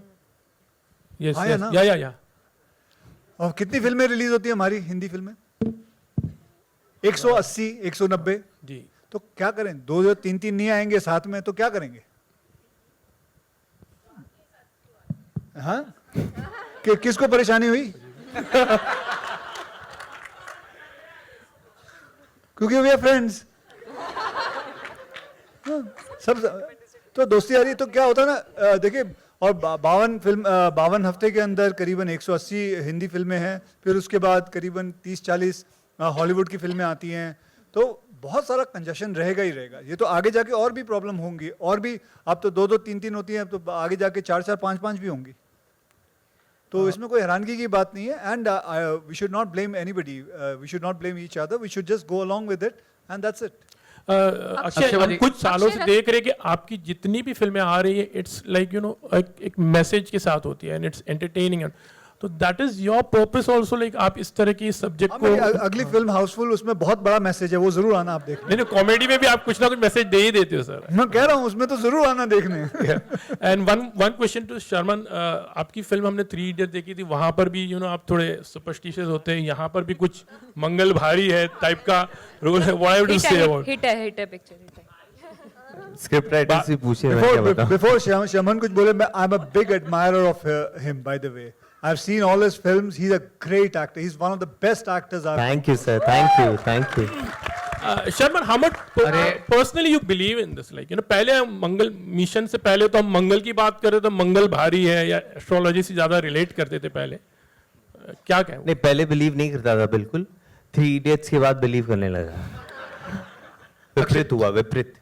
S19: Yes,
S3: हाँ,
S19: yes.
S3: ना?
S19: या.
S3: और कितनी फिल्में रिलीज होती है हमारी हिंदी फिल्में? 180, 190.
S19: जी.
S3: तो क्या करें? 2 3 नहीं आएंगे साथ में तो क्या करेंगे? हाँ? किसको परेशानी हुई? क्योंकि वी आर फ्रेंड्स. सब तो दोस्ती आ रही है तो क्या होता है ना. देखिए और 52 हफ्ते के अंदर करीबन 180 हिंदी फिल्में हैं. फिर उसके बाद करीबन 30-40 हॉलीवुड की फिल्में आती हैं. तो बहुत सारा कंजेशन रहेगा ही रहेगा. ये तो आगे जाके और भी प्रॉब्लम होंगी. और भी अब तो 2-2 3-3 होती हैं. तो आगे जाके 4-4 5-5 भी होंगी. तो इसमें कोई हैरानगी की बात नहीं है. And we should not blame anybody. We should not blame each other. We should just go along with it and that's it.
S19: Akshay हम कुछ सालों से देख रहे हैं कि आपकी जितनी भी फिल्में आ रही है इट्स लाइक यू नो एक मैसेज के साथ होती है एंड इट्स एंटरटेनिंग. तो that is your purpose also, like आप इस तरह की सब्जेक्ट को।
S3: अगली फिल्म हाउसफुल, उसमें बहुत बड़ा मैसेज है, वो जरूर आना आप देखने।
S19: नहीं, कॉमेडी में भी आप कुछ ना कुछ मैसेज दे ही देते हो सर।
S3: मैं कह रहा हूँ उसमें तो जरूर आना देखने।
S19: And one question to Sharman, आपकी फिल्म हमने 3 इडियट देखी थी, वहां पर भी आप थोड़े सुपरस्टिशियस होते हैं, यहाँ पर भी कुछ मंगल भारी है टाइप का रोल है। What I would say about
S7: hit है पिक्चर, हिट है।
S2: स्क्रिप्ट राइटर से पूछिए, मैं क्या बताऊं।
S3: Before Shaman कुछ बोले, I'm a big admirer of him, by the way. I've seen all his films. He's a great actor. He's one of the best actors I've.
S2: Thank you, sir. Thank you. Thank you.
S19: Sharman, how much personally you believe in this? Like, पहले हम मंगल मिशन से पहले तो हम मंगल की बात कर रहे तो मंगल भारी है या एस्ट्रोलॉजी से ज्यादा रिलेट करते थे पहले, क्या कहें?
S2: नहीं, पहले बिलीव नहीं करता था बिल्कुल, 3 इडियट्स के बाद बिलीव करने लगा। विपरीत हुआ, विपरीत।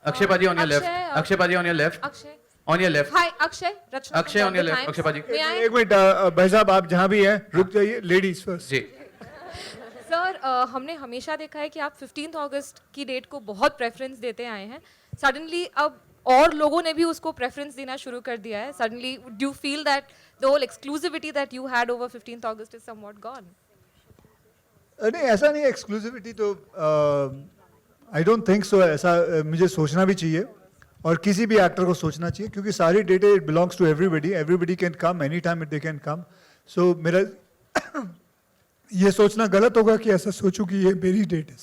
S6: अक्षय पाजी on your left. अक्षय पाजी on your left.
S7: Akshay
S6: On your left.
S7: Hi Akshay, Rachna
S6: Akshay on your left. Akshay पाजी।
S3: एक मिनट भाई साहब, आप जहाँ भी हैं रुक जाइए, लेडीज फर्स्ट।
S6: जी
S7: सर, हमने हमेशा देखा है कि आप 15 अगस्त की डेट को बहुत प्रेफरेंस देते आए हैं। सडनली अब और लोगों ने भी उसको प्रेफरेंस देना शुरू कर दिया है। Suddenly do you feel that the whole exclusivity that you had over 15 August is somewhat gone?
S3: नहीं, ऐसा नहीं, एक्सक्लूसिविटी तो आई डोंट थिंक सो। ऐसा मुझे सोचना भी चाहिए और किसी भी एक्टर को सोचना चाहिए, क्योंकि सारी data it belongs to everybody. Everybody can come any time they can come. So मेरा ये सोचना गलत होगा कि ऐसा सोचूं कि ये मेरी डेट है।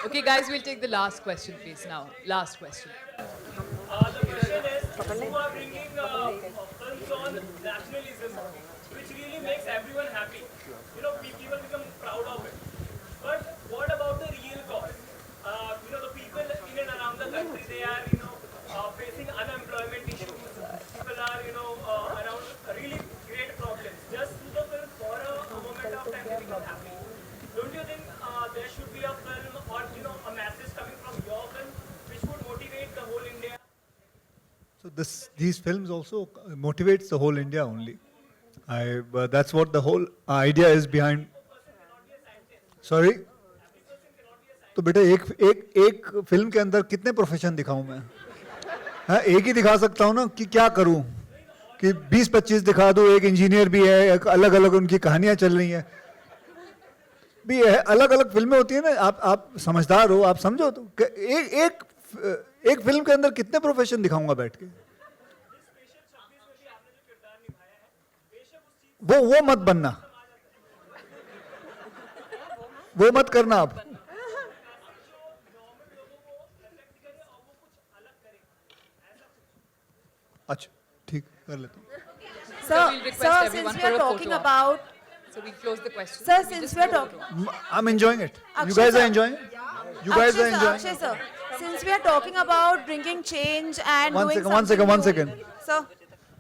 S20: Okay, guys, we'll take the last question, please. Now, last question.
S9: The question is, you are bringing films on nationalism, which really makes everyone happy. People become proud of it. But what about the real cause? The people in and around the country, they are, facing unemployment issues. People are, around really great problems. Just do the film for a moment of time they become happy. Don't you think there should be a film or, a message coming from your film which would motivate the whole India?
S3: So these films also motivates the whole India only. That's what the whole idea is behind. Sorry? तो बेटा एक फिल्म के अंदर कितने प्रोफेशन दिखाऊं मैं? हाँ, एक ही दिखा सकता हूँ ना, कि क्या करूं कि 20-25 दिखा दूं। एक इंजीनियर भी है, एक अलग अलग उनकी कहानियां चल रही हैं भी, अलग अलग फिल्में होती है ना। आप समझदार हो, आप समझो तो एक फिल्म के अंदर कितने प्रोफेशन दिखाऊंगा बैठ के? वो मत बनना, वो मत करना आप। अच्छा, ठीक, कर लेता हूँ।
S20: Sir, since we are talking about, so we close the question.
S17: Sir, since we are talking,
S3: I'm enjoying it. You guys are enjoying it? You guys are enjoying it?
S17: Akshay sir, since we are talking about bringing change and
S3: One
S17: doing
S3: second,
S17: something
S3: one
S17: new-
S3: second.
S17: Sir,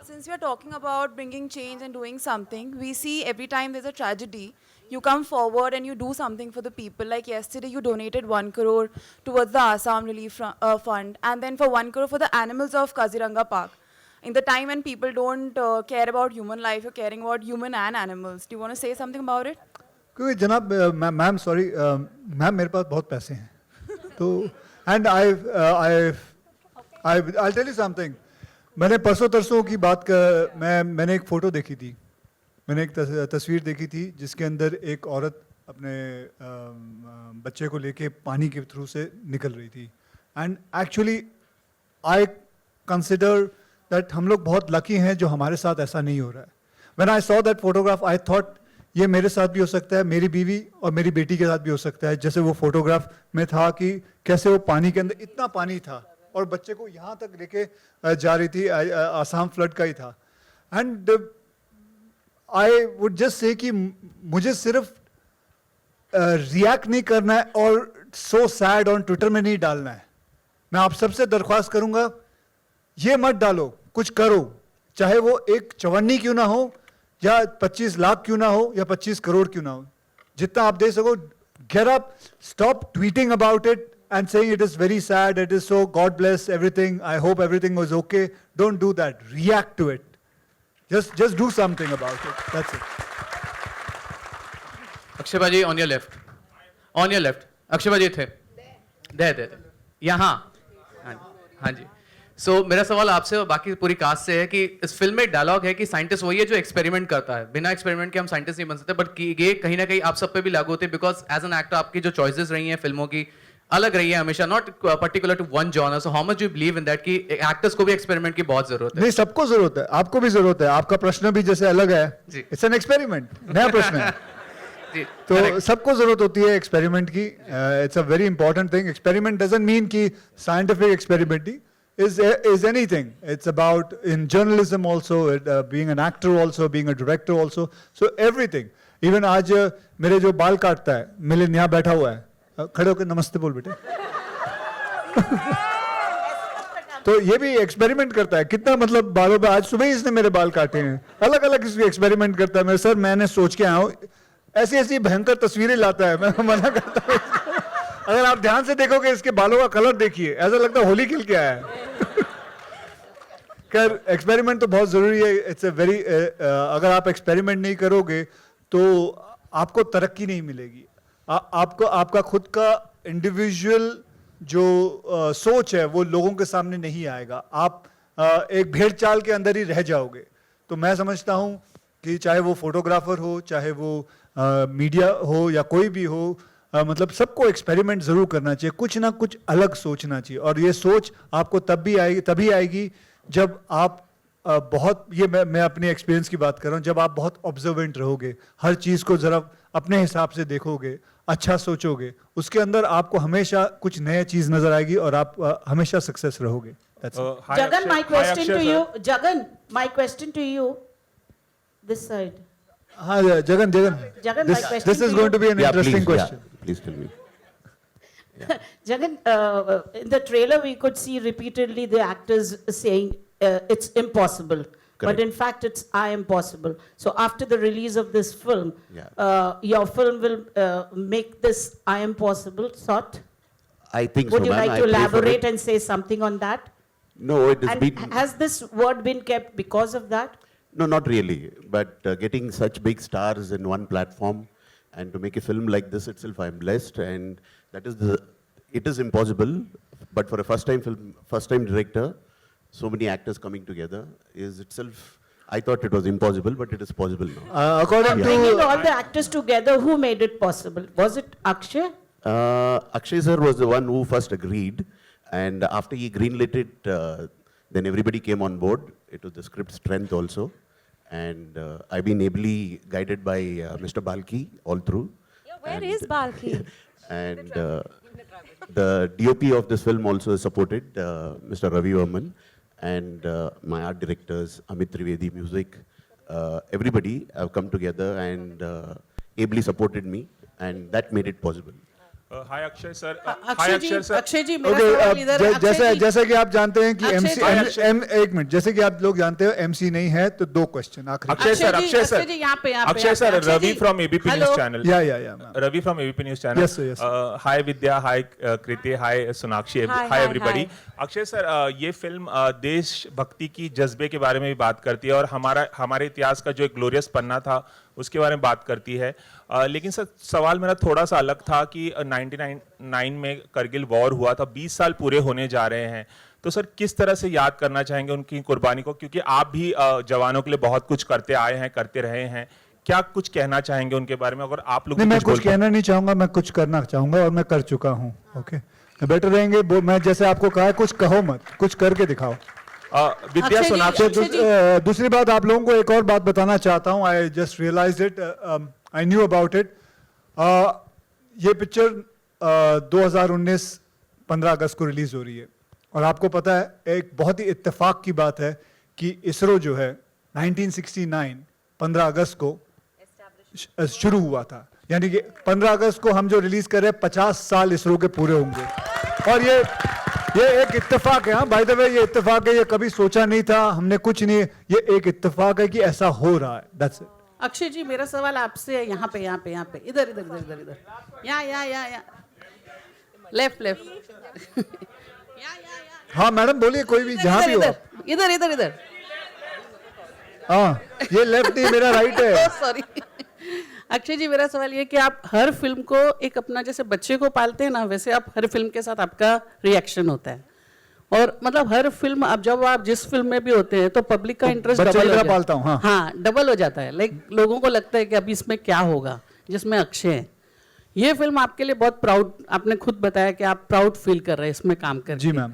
S17: since we are talking about bringing change and doing something, we see every time there's a tragedy, you come forward and you do something for the people. Like yesterday, you donated 1 crore towards the Assam Relief Fund, and then for 1 crore for the animals of Kaziranga Park. In the time when people don't care about human life, you're caring about human and animals. Do you want to say something about it?
S3: क्योंकि जनाब, मैम सॉरी मैम, मेरे पास बहुत पैसे हैं तो and I'll tell you something. मैंने परसों तरसों की बात मैंने एक फ़ोटो देखी थी, मैंने एक तस्वीर देखी थी जिसके अंदर एक औरत अपने बच्चे को लेके पानी के थ्रू से निकल रही थी। And actually I consider that हम लोग बहुत लकी हैं जो हमारे साथ ऐसा नहीं हो रहा है। When I saw that photograph I thought ये मेरे साथ भी हो सकता है, मेरी बीवी और मेरी बेटी के साथ भी हो सकता है। जैसे वो फोटोग्राफ में था कि कैसे वो पानी के अंदर इतना पानी था और बच्चे को यहाँ तक लेके जा रही थी, आसाम फ्लड का ही था। And I would just say कि मुझे सिर्फ रिएक्ट नहीं करना है और सो सैड ऑन ट्विटर में नहीं डालना है। मैं आप सबसे दरख्वास्त करूंगा, ये मत डालो, कुछ करो, चाहे वो एक चवन्नी क्यों ना हो या 25 लाख क्यों ना हो या 25 करोड़ क्यों ना हो, जितना आप दे सको। Get up, stop tweeting about it and saying it is very sad, it is so, God bless everything, I hope everything was okay. Don't do that. React to it. Just do something about it. That's it.
S6: Akshay बाजी on your left. On your left. Akshay बाजी थे. दे. यहाँ. हाँ जी.
S21: सो मेरा सवाल आपसे और बाकी पूरी कास्ट से है कि इस फिल्म में डायलॉग है कि साइंटिस्ट वही है जो एक्सपेरिमेंट करता है, बिना एक्सपेरिमेंट के हम साइंटिस्ट नहीं बन सकते, बट ये कहीं ना कहीं आप सब पे भी लागू होते हैं, बिकॉज एज एन एक्टर आपकी जो चॉइसेस रही हैं फिल्मों की अलग रही है हमेशा, not particular to one genre. So how much you believe in that कि एक्टर्स को भी एक्सपेरिमेंट की बहुत जरूरत है?
S3: नहीं, सबको जरूरत है, आपको भी जरूरत है. आपका प्रश्न भी जैसे अलग है, इट्स एन एक्सपेरिमेंट, नया प्रश्न है. तो सबको जरूरत होती है एक्सपेरिमेंट की. It's a very important thing. Experiment doesn't mean कि scientific experiment is anything. It's about in journalism also, being an actor also, being a director also. So everything. Even आज मेरे जो बाल काटता है, मिलिन यहाँ बैठा हुआ है, खड़े होकर नमस्ते बोल बेटे. तो ये भी एक्सपेरिमेंट करता है. कितना मतलब बालों पे, आज सुबह ही इसने मेरे बाल काटे हैं. अलग अलग इसके एक्सपेरिमेंट करता है. मेरे सर मैंने सोच के आया हूँ, ऐसी ऐसी भयंकर तस्वीरें लाता है, मैं मना करता हूँ. अगर आप ध्यान से देखोगे इसके बालों का कलर देखिए, ऐसा लगता है होली खेल के आया है. खैर, एक्सपेरिमेंट तो बहुत जरूरी है. इट्स अ वेरी, अगर आप एक्सपेरिमेंट नहीं करोगे तो आपको तरक्की नहीं मिलेगी. आपको आपका खुद का इंडिविजुअल जो सोच है वो लोगों के सामने नहीं आएगा. आप एक भेड़ चाल के अंदर ही रह जाओगे. तो मैं समझता हूँ कि चाहे वो फोटोग्राफर हो, चाहे वो मीडिया हो या कोई भी हो, मतलब सबको एक्सपेरिमेंट जरूर करना चाहिए. कुछ ना कुछ अलग सोचना चाहिए. और ये सोच आपको तभी आएगी जब आप बहुत, ये मैं अपने एक्सपीरियंस की बात कर रहा हूँ, जब आप बहुत ऑब्जर्वेंट रहोगे, हर चीज़ को ज़रा अपने हिसाब से देखोगे, अच्छा सोचोगे, उसके अंदर आपको हमेशा कुछ नया चीज़ नजर आएगी और आप हमेशा सक्सेस रहोगे.
S22: Jagan, my question to you. Jagan, my question to you. This side.
S3: हाँ, Jagan,
S22: my question
S3: this is going to be an interesting question.
S18: Please tell me.
S22: Jagan, in the trailer we could see repeatedly the actors saying it's impossible.
S18: Correct.
S22: But in fact it's I am possible. So after the release of this film, your film will make this I am possible sort?
S18: I think
S22: Would
S18: so,
S22: you
S18: ma'am.
S22: like
S18: I
S22: to
S18: pray for
S22: elaborate
S18: it.
S22: and say something on that?
S18: No, it has
S22: And
S18: been...
S22: has this word been kept because of that?
S18: No, not really. But getting such big stars in one platform and to make a film like this itself, I'm blessed. And that is it is impossible. But for a first-time director, so many actors coming together is itself, I thought it was impossible, but it is possible now.
S3: According
S22: Bringing all the actors together, who made it possible? Was it Akshay?
S18: Akshay sir was the one who first agreed. And after he greenlit it, then everybody came on board. It was the script strength also. And I've been ably guided by Mr. Balki all through.
S11: Where is Balki?
S18: And the DOP of this film also supported, Mr. Ravi Varman, and my art directors, Amit Trivedi, music, everybody have come together and ably supported me, and that made it possible.
S23: Hi Akshay sir.
S22: Akshay ji मेरा सवाल इधर है.
S3: जैसे कि आप जानते हैं कि एक मिनट, जैसे कि आप लोग जानते हो MC नहीं है, तो 2 क्वेश्चन आखिरी.
S23: Akshay sir, Ravi from ABP news channel. Ravi from ABP news channel. Hi Vidya, hi Kriti, hi Sonakshi, hi everybody. Akshay sir, ये फिल्म देशभक्ति की जज्बे के बारे में भी बात करती है और हमारे इतिहास का जो एक ग्लोरियस पन्ना था उसके बारे में बात करती है. लेकिन सर सवाल मेरा थोड़ा सा अलग था कि 1999 में करगिल वॉर हुआ था, 20 साल पूरे होने जा रहे हैं. तो सर किस तरह से याद करना चाहेंगे उनकी कुर्बानी को, क्योंकि आप भी जवानों के लिए बहुत कुछ करते आए हैं, करते रहे हैं. क्या कुछ कहना चाहेंगे उनके बारे में? अगर आप लोग
S3: मैं कुछ कहना नहीं चाहूंगा, मैं कुछ करना चाहूंगा और मैं कर चुका हूँ. ओके, बेटर रहेंगे. मैं जैसे आपको कहा, कुछ कहो मत, कुछ करके दिखाओ.
S23: विद्या सोनाक्षी.
S3: दूसरी बात, आप लोगों को एक और बात बताना चाहता हूँ. I just realised it, I knew about it. ये पिक्चर 2019 15 अगस्त को रिलीज हो रही है और आपको पता है एक बहुत ही इत्तेफाक की बात है कि इसरो जो है 1969 15 अगस्त को शुरू हुआ था. यानी कि 15 अगस्त को हम जो रिलीज कर रहे हैं 50 साल इसरो के पूरे होंगे. और ये एक इत्तेफाक है. बाय द वे ये इत्तेफाक है, ये कभी सोचा नहीं था हमने, कुछ नहीं. ये एक इत्तेफाक है कि ऐसा हो रहा है. That's it.
S22: अक्षय जी मेरा सवाल आपसे है. यहाँ पे इधर यहाँ लेफ्ट.
S3: हाँ मैडम बोलिए, कोई भी जहाँ भी हो.
S22: इधर.
S3: हाँ, ये लेफ्ट नहीं, मेरा राइट है.
S22: सॉरी. अक्षय जी मेरा सवाल ये कि आप हर फिल्म को एक अपना जैसे बच्चे को पालते हैं ना, वैसे आप हर फिल्म के साथ आपका रिएक्शन होता है. और मतलब हर फिल्म, अब जब आप जिस फिल्म में भी होते हैं तो पब्लिक का इंटरेस्ट
S3: बच्चे
S22: डबल
S3: की
S22: हो
S3: तरह
S22: जाता
S3: पालता हूँ, हाँ।
S22: हाँ, डबल हो जाता है। लाइक लोगों को लगता है कि अभी इसमें क्या होगा, जिसमें अक्षय है। ये फिल्म आपके लिए बहुत प्राउड, आपने खुद बताया कि आप प्राउड फील कर रहे हैं इसमें काम करके।
S3: जी मैम।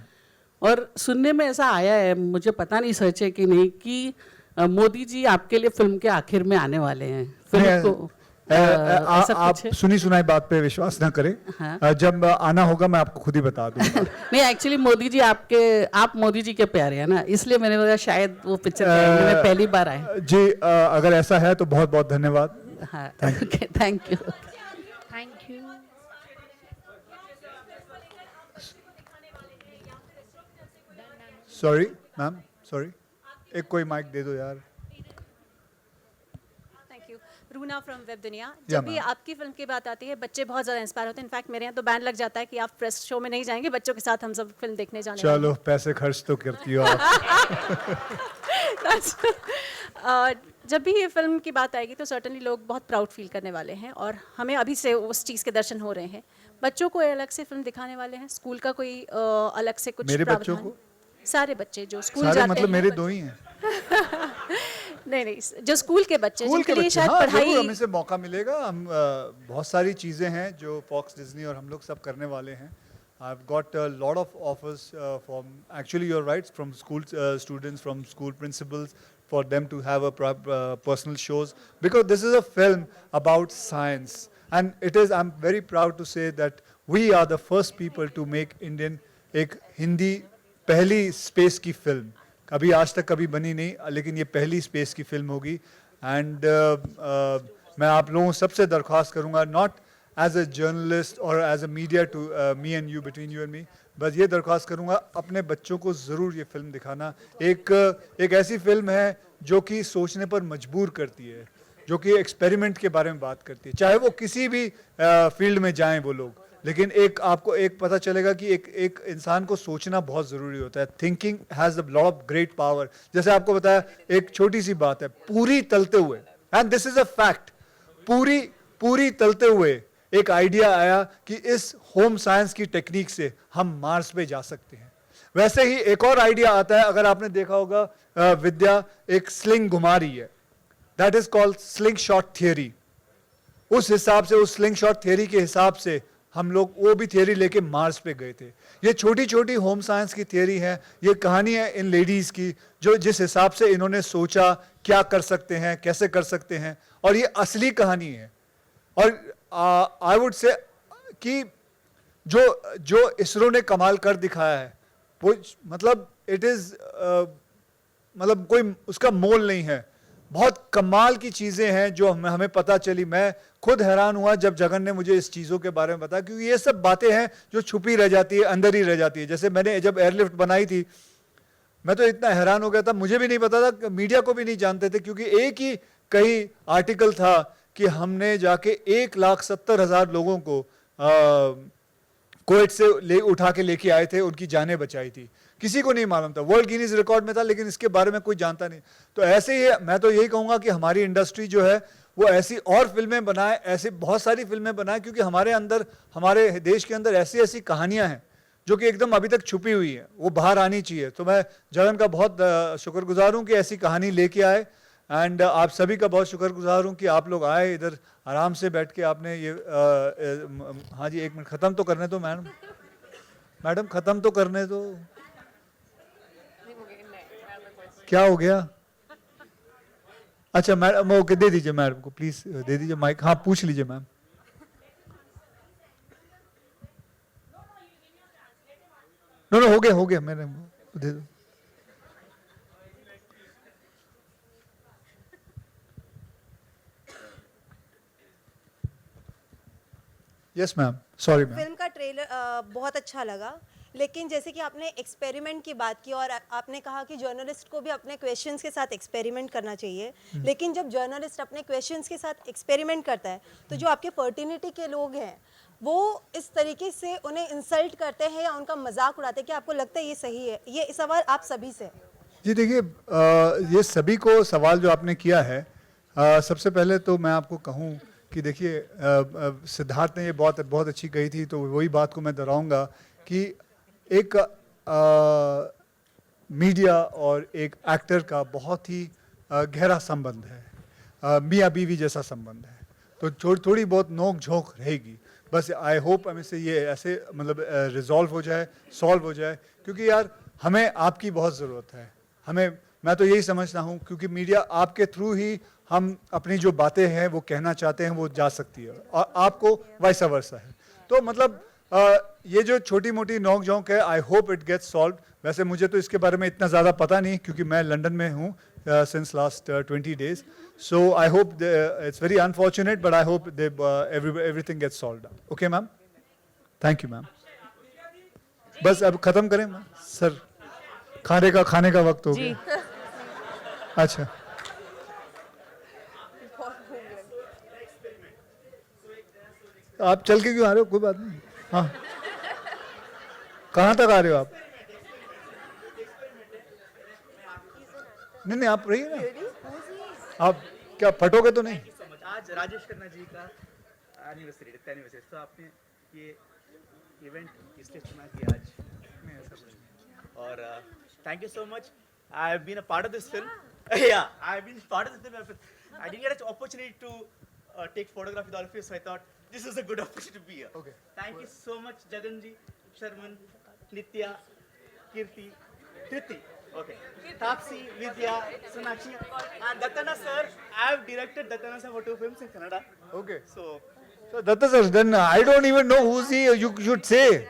S22: और सुनने में ऐसा आया है, मुझे पता नहीं सच है कि नहीं, कि मोदी जी आपके लिए फिल्म के आखिर में आने वाले हैं। फिल्म को
S3: आप सुनी सुनाई बात पे विश्वास ना करें।
S22: हाँ।
S3: जब आना होगा मैं आपको खुद ही बता दूंगा।
S22: नहीं, एक्चुअली मोदी जी आप मोदी जी के प्यारे हैं ना, इसलिए मैंने बोला शायद वो पिक्चर में पहली बार आए।
S3: जी अगर ऐसा है तो बहुत बहुत धन्यवाद।
S22: हाँ, thank you.
S20: Thank you.
S3: Sorry ma'am, sorry, एक कोई माइक दे दो यार।
S9: Thank you. Runa from web दुनिया।
S3: Yeah,
S9: जब भी
S3: ma'am.
S9: आपकी फिल्म की बात आती है बच्चे बहुत ज़्यादा इंस्पायर होते हैं। इनफैक्ट मेरे यहाँ तो बैन लग जाता है कि आप प्रेस शो में नहीं जाएंगे, बच्चों के साथ हम सब फिल्म देखने जाने वाले हैं।
S3: चलो पैसे खर्च तो करती हो आप।
S9: जब भी ये फिल्म की बात आएगी तो सर्टनली लोग बहुत प्राउड फील करने वाले हैं और हमें अभी से उस चीज़ के दर्शन हो रहे हैं। बच्चों को अलग से फिल्म दिखाने वाले हैं, स्कूल का कोई अलग से कुछ
S3: मेरे बच्चों
S9: प्रावधान?
S3: को?
S9: सारे बच्चे जो स्कूल
S3: सारे
S9: जाते
S3: मतलब
S9: हैं,
S3: मेरे दो ही हैं।
S9: नहीं, जो स्कूल के बच्चे
S3: स्कूल के
S9: जिनके लिए
S3: बच्चे,
S9: शायद
S3: हाँ,
S9: पढ़ाई
S3: जरूर हमें से मौका मिलेगा। हम बहुत सारी चीज़ें हैं जो फॉक्स, डिज्नी और हम लोग सब करने वाले हैं। I've got a lot of offers from, actually you're right, from school students, from school principals, for them to have a personal shows, because this is a film about science, and it is, I'm very proud to say that we are the first people to make Indian एक हिंदी पहली स्पेस की फिल्म। कभी आज तक कभी बनी नहीं, लेकिन ये पहली स्पेस की फिल्म होगी। एंड मैं आप लोगों सबसे दरख्वास्त करूँगा, नॉट एज अ जर्नलिस्ट और as a media to me and you, between you and me, बस ये दरख्वास्त करूँगा अपने बच्चों को ज़रूर ये फिल्म दिखाना। एक ऐसी फिल्म है जो कि सोचने पर मजबूर करती है, जो कि एक्सपेरिमेंट के बारे में बात करती है, चाहे वो किसी भी फील्ड में जाएं वो लोग, लेकिन एक आपको एक पता चलेगा कि एक इंसान को सोचना बहुत ज़रूरी होता है। Thinking has a lot of great power. जैसे आपको बताया, एक छोटी सी बात है, पूरी तलते हुए, and this is a fact, पूरी तलते हुए एक आइडिया आया कि इस होम साइंस की टेक्निक से हम मार्स पे जा सकते हैं। वैसे ही एक और आइडिया आता है, अगर आपने देखा होगा विद्या एक स्लिंग घुमा रही है, that is called sling shot theory. उस हिसाब से, उस स्लिंग शॉट थियरी के हिसाब से हम लोग वो भी थियरी लेके मार्स पे गए थे। ये छोटी छोटी होम साइंस की थियरी है, ये कहानी है इन लेडीज की, जो जिस हिसाब से इन्होंने सोचा क्या कर सकते हैं, कैसे कर सकते हैं, और ये असली कहानी है। और आई वुड से कि जो इसरो ने कमाल कर दिखाया है वो, मतलब इट इज मतलब कोई उसका मोल नहीं है। बहुत कमाल की चीज़ें हैं जो हमें पता चली। मैं खुद हैरान हुआ जब जगन ने मुझे इस चीज़ों के बारे में बताया, क्योंकि ये सब बातें हैं जो छुपी रह जाती है, अंदर ही रह जाती है। जैसे मैंने जब एयरलिफ्ट बनाई थी, मैं तो इतना हैरान हो गया था, मुझे भी नहीं पता था, मीडिया को भी नहीं जानते थे, क्योंकि एक ही कहीं आर्टिकल था कि हमने जाके 1,70,000 लोगों को कुवैत से उठा के लेके आए थे, उनकी जानें बचाई थी। किसी को नहीं मालूम था, वर्ल्ड गिनीज रिकॉर्ड में था, लेकिन इसके बारे में कोई जानता नहीं। तो ऐसे ही मैं तो यही कहूँगा कि हमारी इंडस्ट्री जो है वो ऐसी और फिल्में बनाए, ऐसी बहुत सारी फिल्में बनाए, क्योंकि हमारे अंदर, हमारे देश के अंदर ऐसी ऐसी कहानियाँ हैं जो कि एकदम अभी तक छुपी हुई हैं, वो बाहर आनी चाहिए। तो मैं जगन का बहुत शुक्रगुजार हूँ कि ऐसी कहानी लेके आए, एंड आप सभी का बहुत शुक्रगुजार हूँ कि आप लोग आए इधर, आराम से बैठ के आपने ये हाँ जी, 1 मिनट ख़त्म तो करने दो मैडम ख़त्म तो करने दो। क्या हो गया? अच्छा मैडम, ओके, दे दीजिए मैडम को, प्लीज दे दीजिए माइक। हाँ, पूछ लीजिए मैम। नो हो गया मैंने दे दो। Yes ma'am, sorry ma'am.
S5: Film का ट्रेलर बहुत अच्छा लगा, लेकिन जैसे कि आपने एक्सपेरिमेंट की बात की और आपने कहा कि जर्नलिस्ट को भी अपने क्वेश्चंस के साथ एक्सपेरिमेंट करना चाहिए, लेकिन जब जर्नलिस्ट अपने क्वेश्चंस के साथ एक्सपेरिमेंट करता है तो जो आपके फर्टिनिटी के लोग हैं वो इस तरीके से उन्हें इंसल्ट करते हैं या उनका मजाक उड़ाते हैं कि आपको लगता है ये सही है? ये सवाल आप सभी से।
S3: जी देखिए, ये सभी को सवाल जो आपने किया है, सबसे पहले तो मैं आपको कहूँ कि देखिए, सिद्धार्थ ने ये बहुत अच्छी कही थी, तो वही बात को मैं दोहराऊंगा कि मीडिया और एक एक्टर का बहुत ही गहरा संबंध है, मियाँ बीवी जैसा संबंध है, तो थोड़ी बहुत नोक झोंक रहेगी। बस आई होप हमें से ये ऐसे मतलब रिजॉल्व हो जाए, सॉल्व हो जाए, क्योंकि यार हमें आपकी बहुत ज़रूरत है। मैं तो यही समझता हूँ, क्योंकि मीडिया आपके थ्रू ही हम अपनी जो बातें हैं वो कहना चाहते हैं वो जा सकती है, और आपको वाइसा वर्सा है। तो मतलब ये जो छोटी मोटी नोक झोंक है, I hope it gets solve. वैसे मुझे तो इसके बारे में इतना ज़्यादा पता नहीं, क्योंकि मैं लंदन में हूँ since last 20 days. So I hope it's very unfortunate, but I hope everything gets solved. Okay, ma'am? Thank you, ma'am. बस अब खत्म करें मैम? सर खाने का वक्त हो गया। अच्छा, आप चल के क्यों आ रहे हो? कोई बात नहीं। हाँ, कहाँ तक आ रहे हो आप? नहीं, आप रहिए ना। आप क्या फटोगे तो नहीं?
S1: आज राजेश खन्ना जी का एनिवर्सरी, डेथ एनिवर्सरी, तो आपने ये इवेंट इसलिए चुना कि आज, और thank you so much. I have been a part of this film. Yeah, I have been part of this film. I didn't get an opportunity to take photograph with all of you, so I thought this is a good opportunity to be here. Okay. Thank you so much, Jagan ji, Sharman, Nitya, Kirti, Triti. Okay. Taapsee, Vidya, Sonakshi, and Dattana sir. I have directed Dattana sir for 2 films in Kannada.
S3: Okay.
S1: So
S3: Datta sir, then I don't even know who's he. You should say.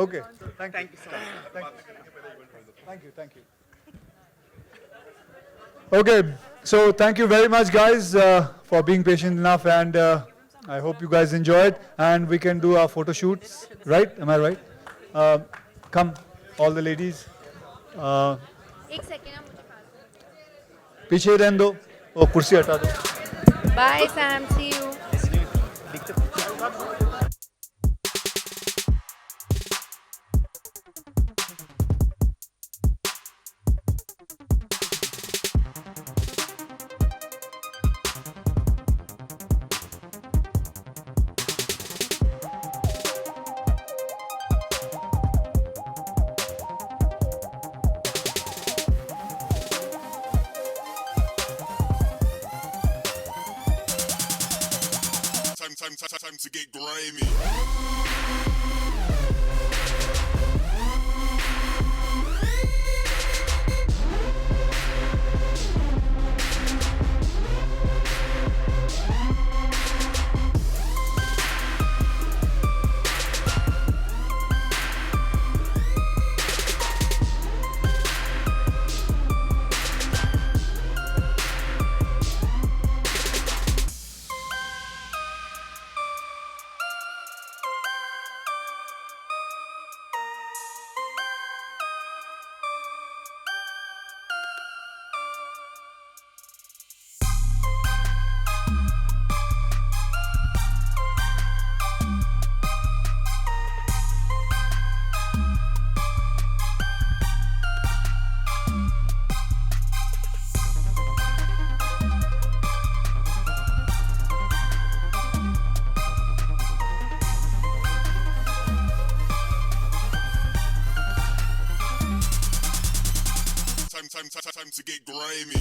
S3: Okay.
S1: Thank you so much.
S3: Thank you. Okay. So thank you very much, guys, for being patient enough, and I hope you guys enjoyed, and we can do our photo shoots, right? Am I right? Come, all the ladies.
S8: एक सेकेंड,
S3: पीछे रहने दो, वो कुर्सी हटा दो।
S8: Bye Sam, see you.
S13: Time to get grimy. Time to get grimy.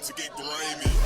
S13: to get grimy.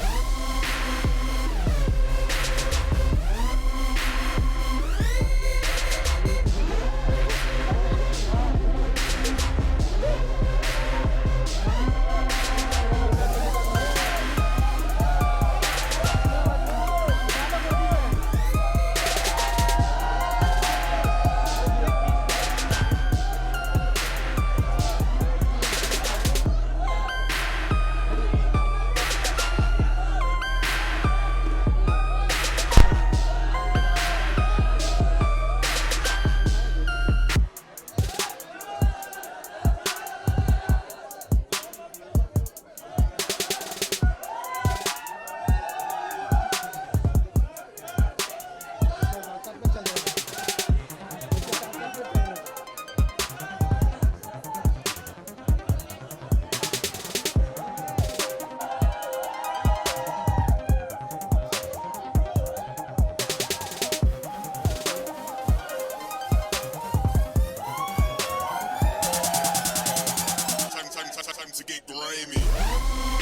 S13: Time to get grimy.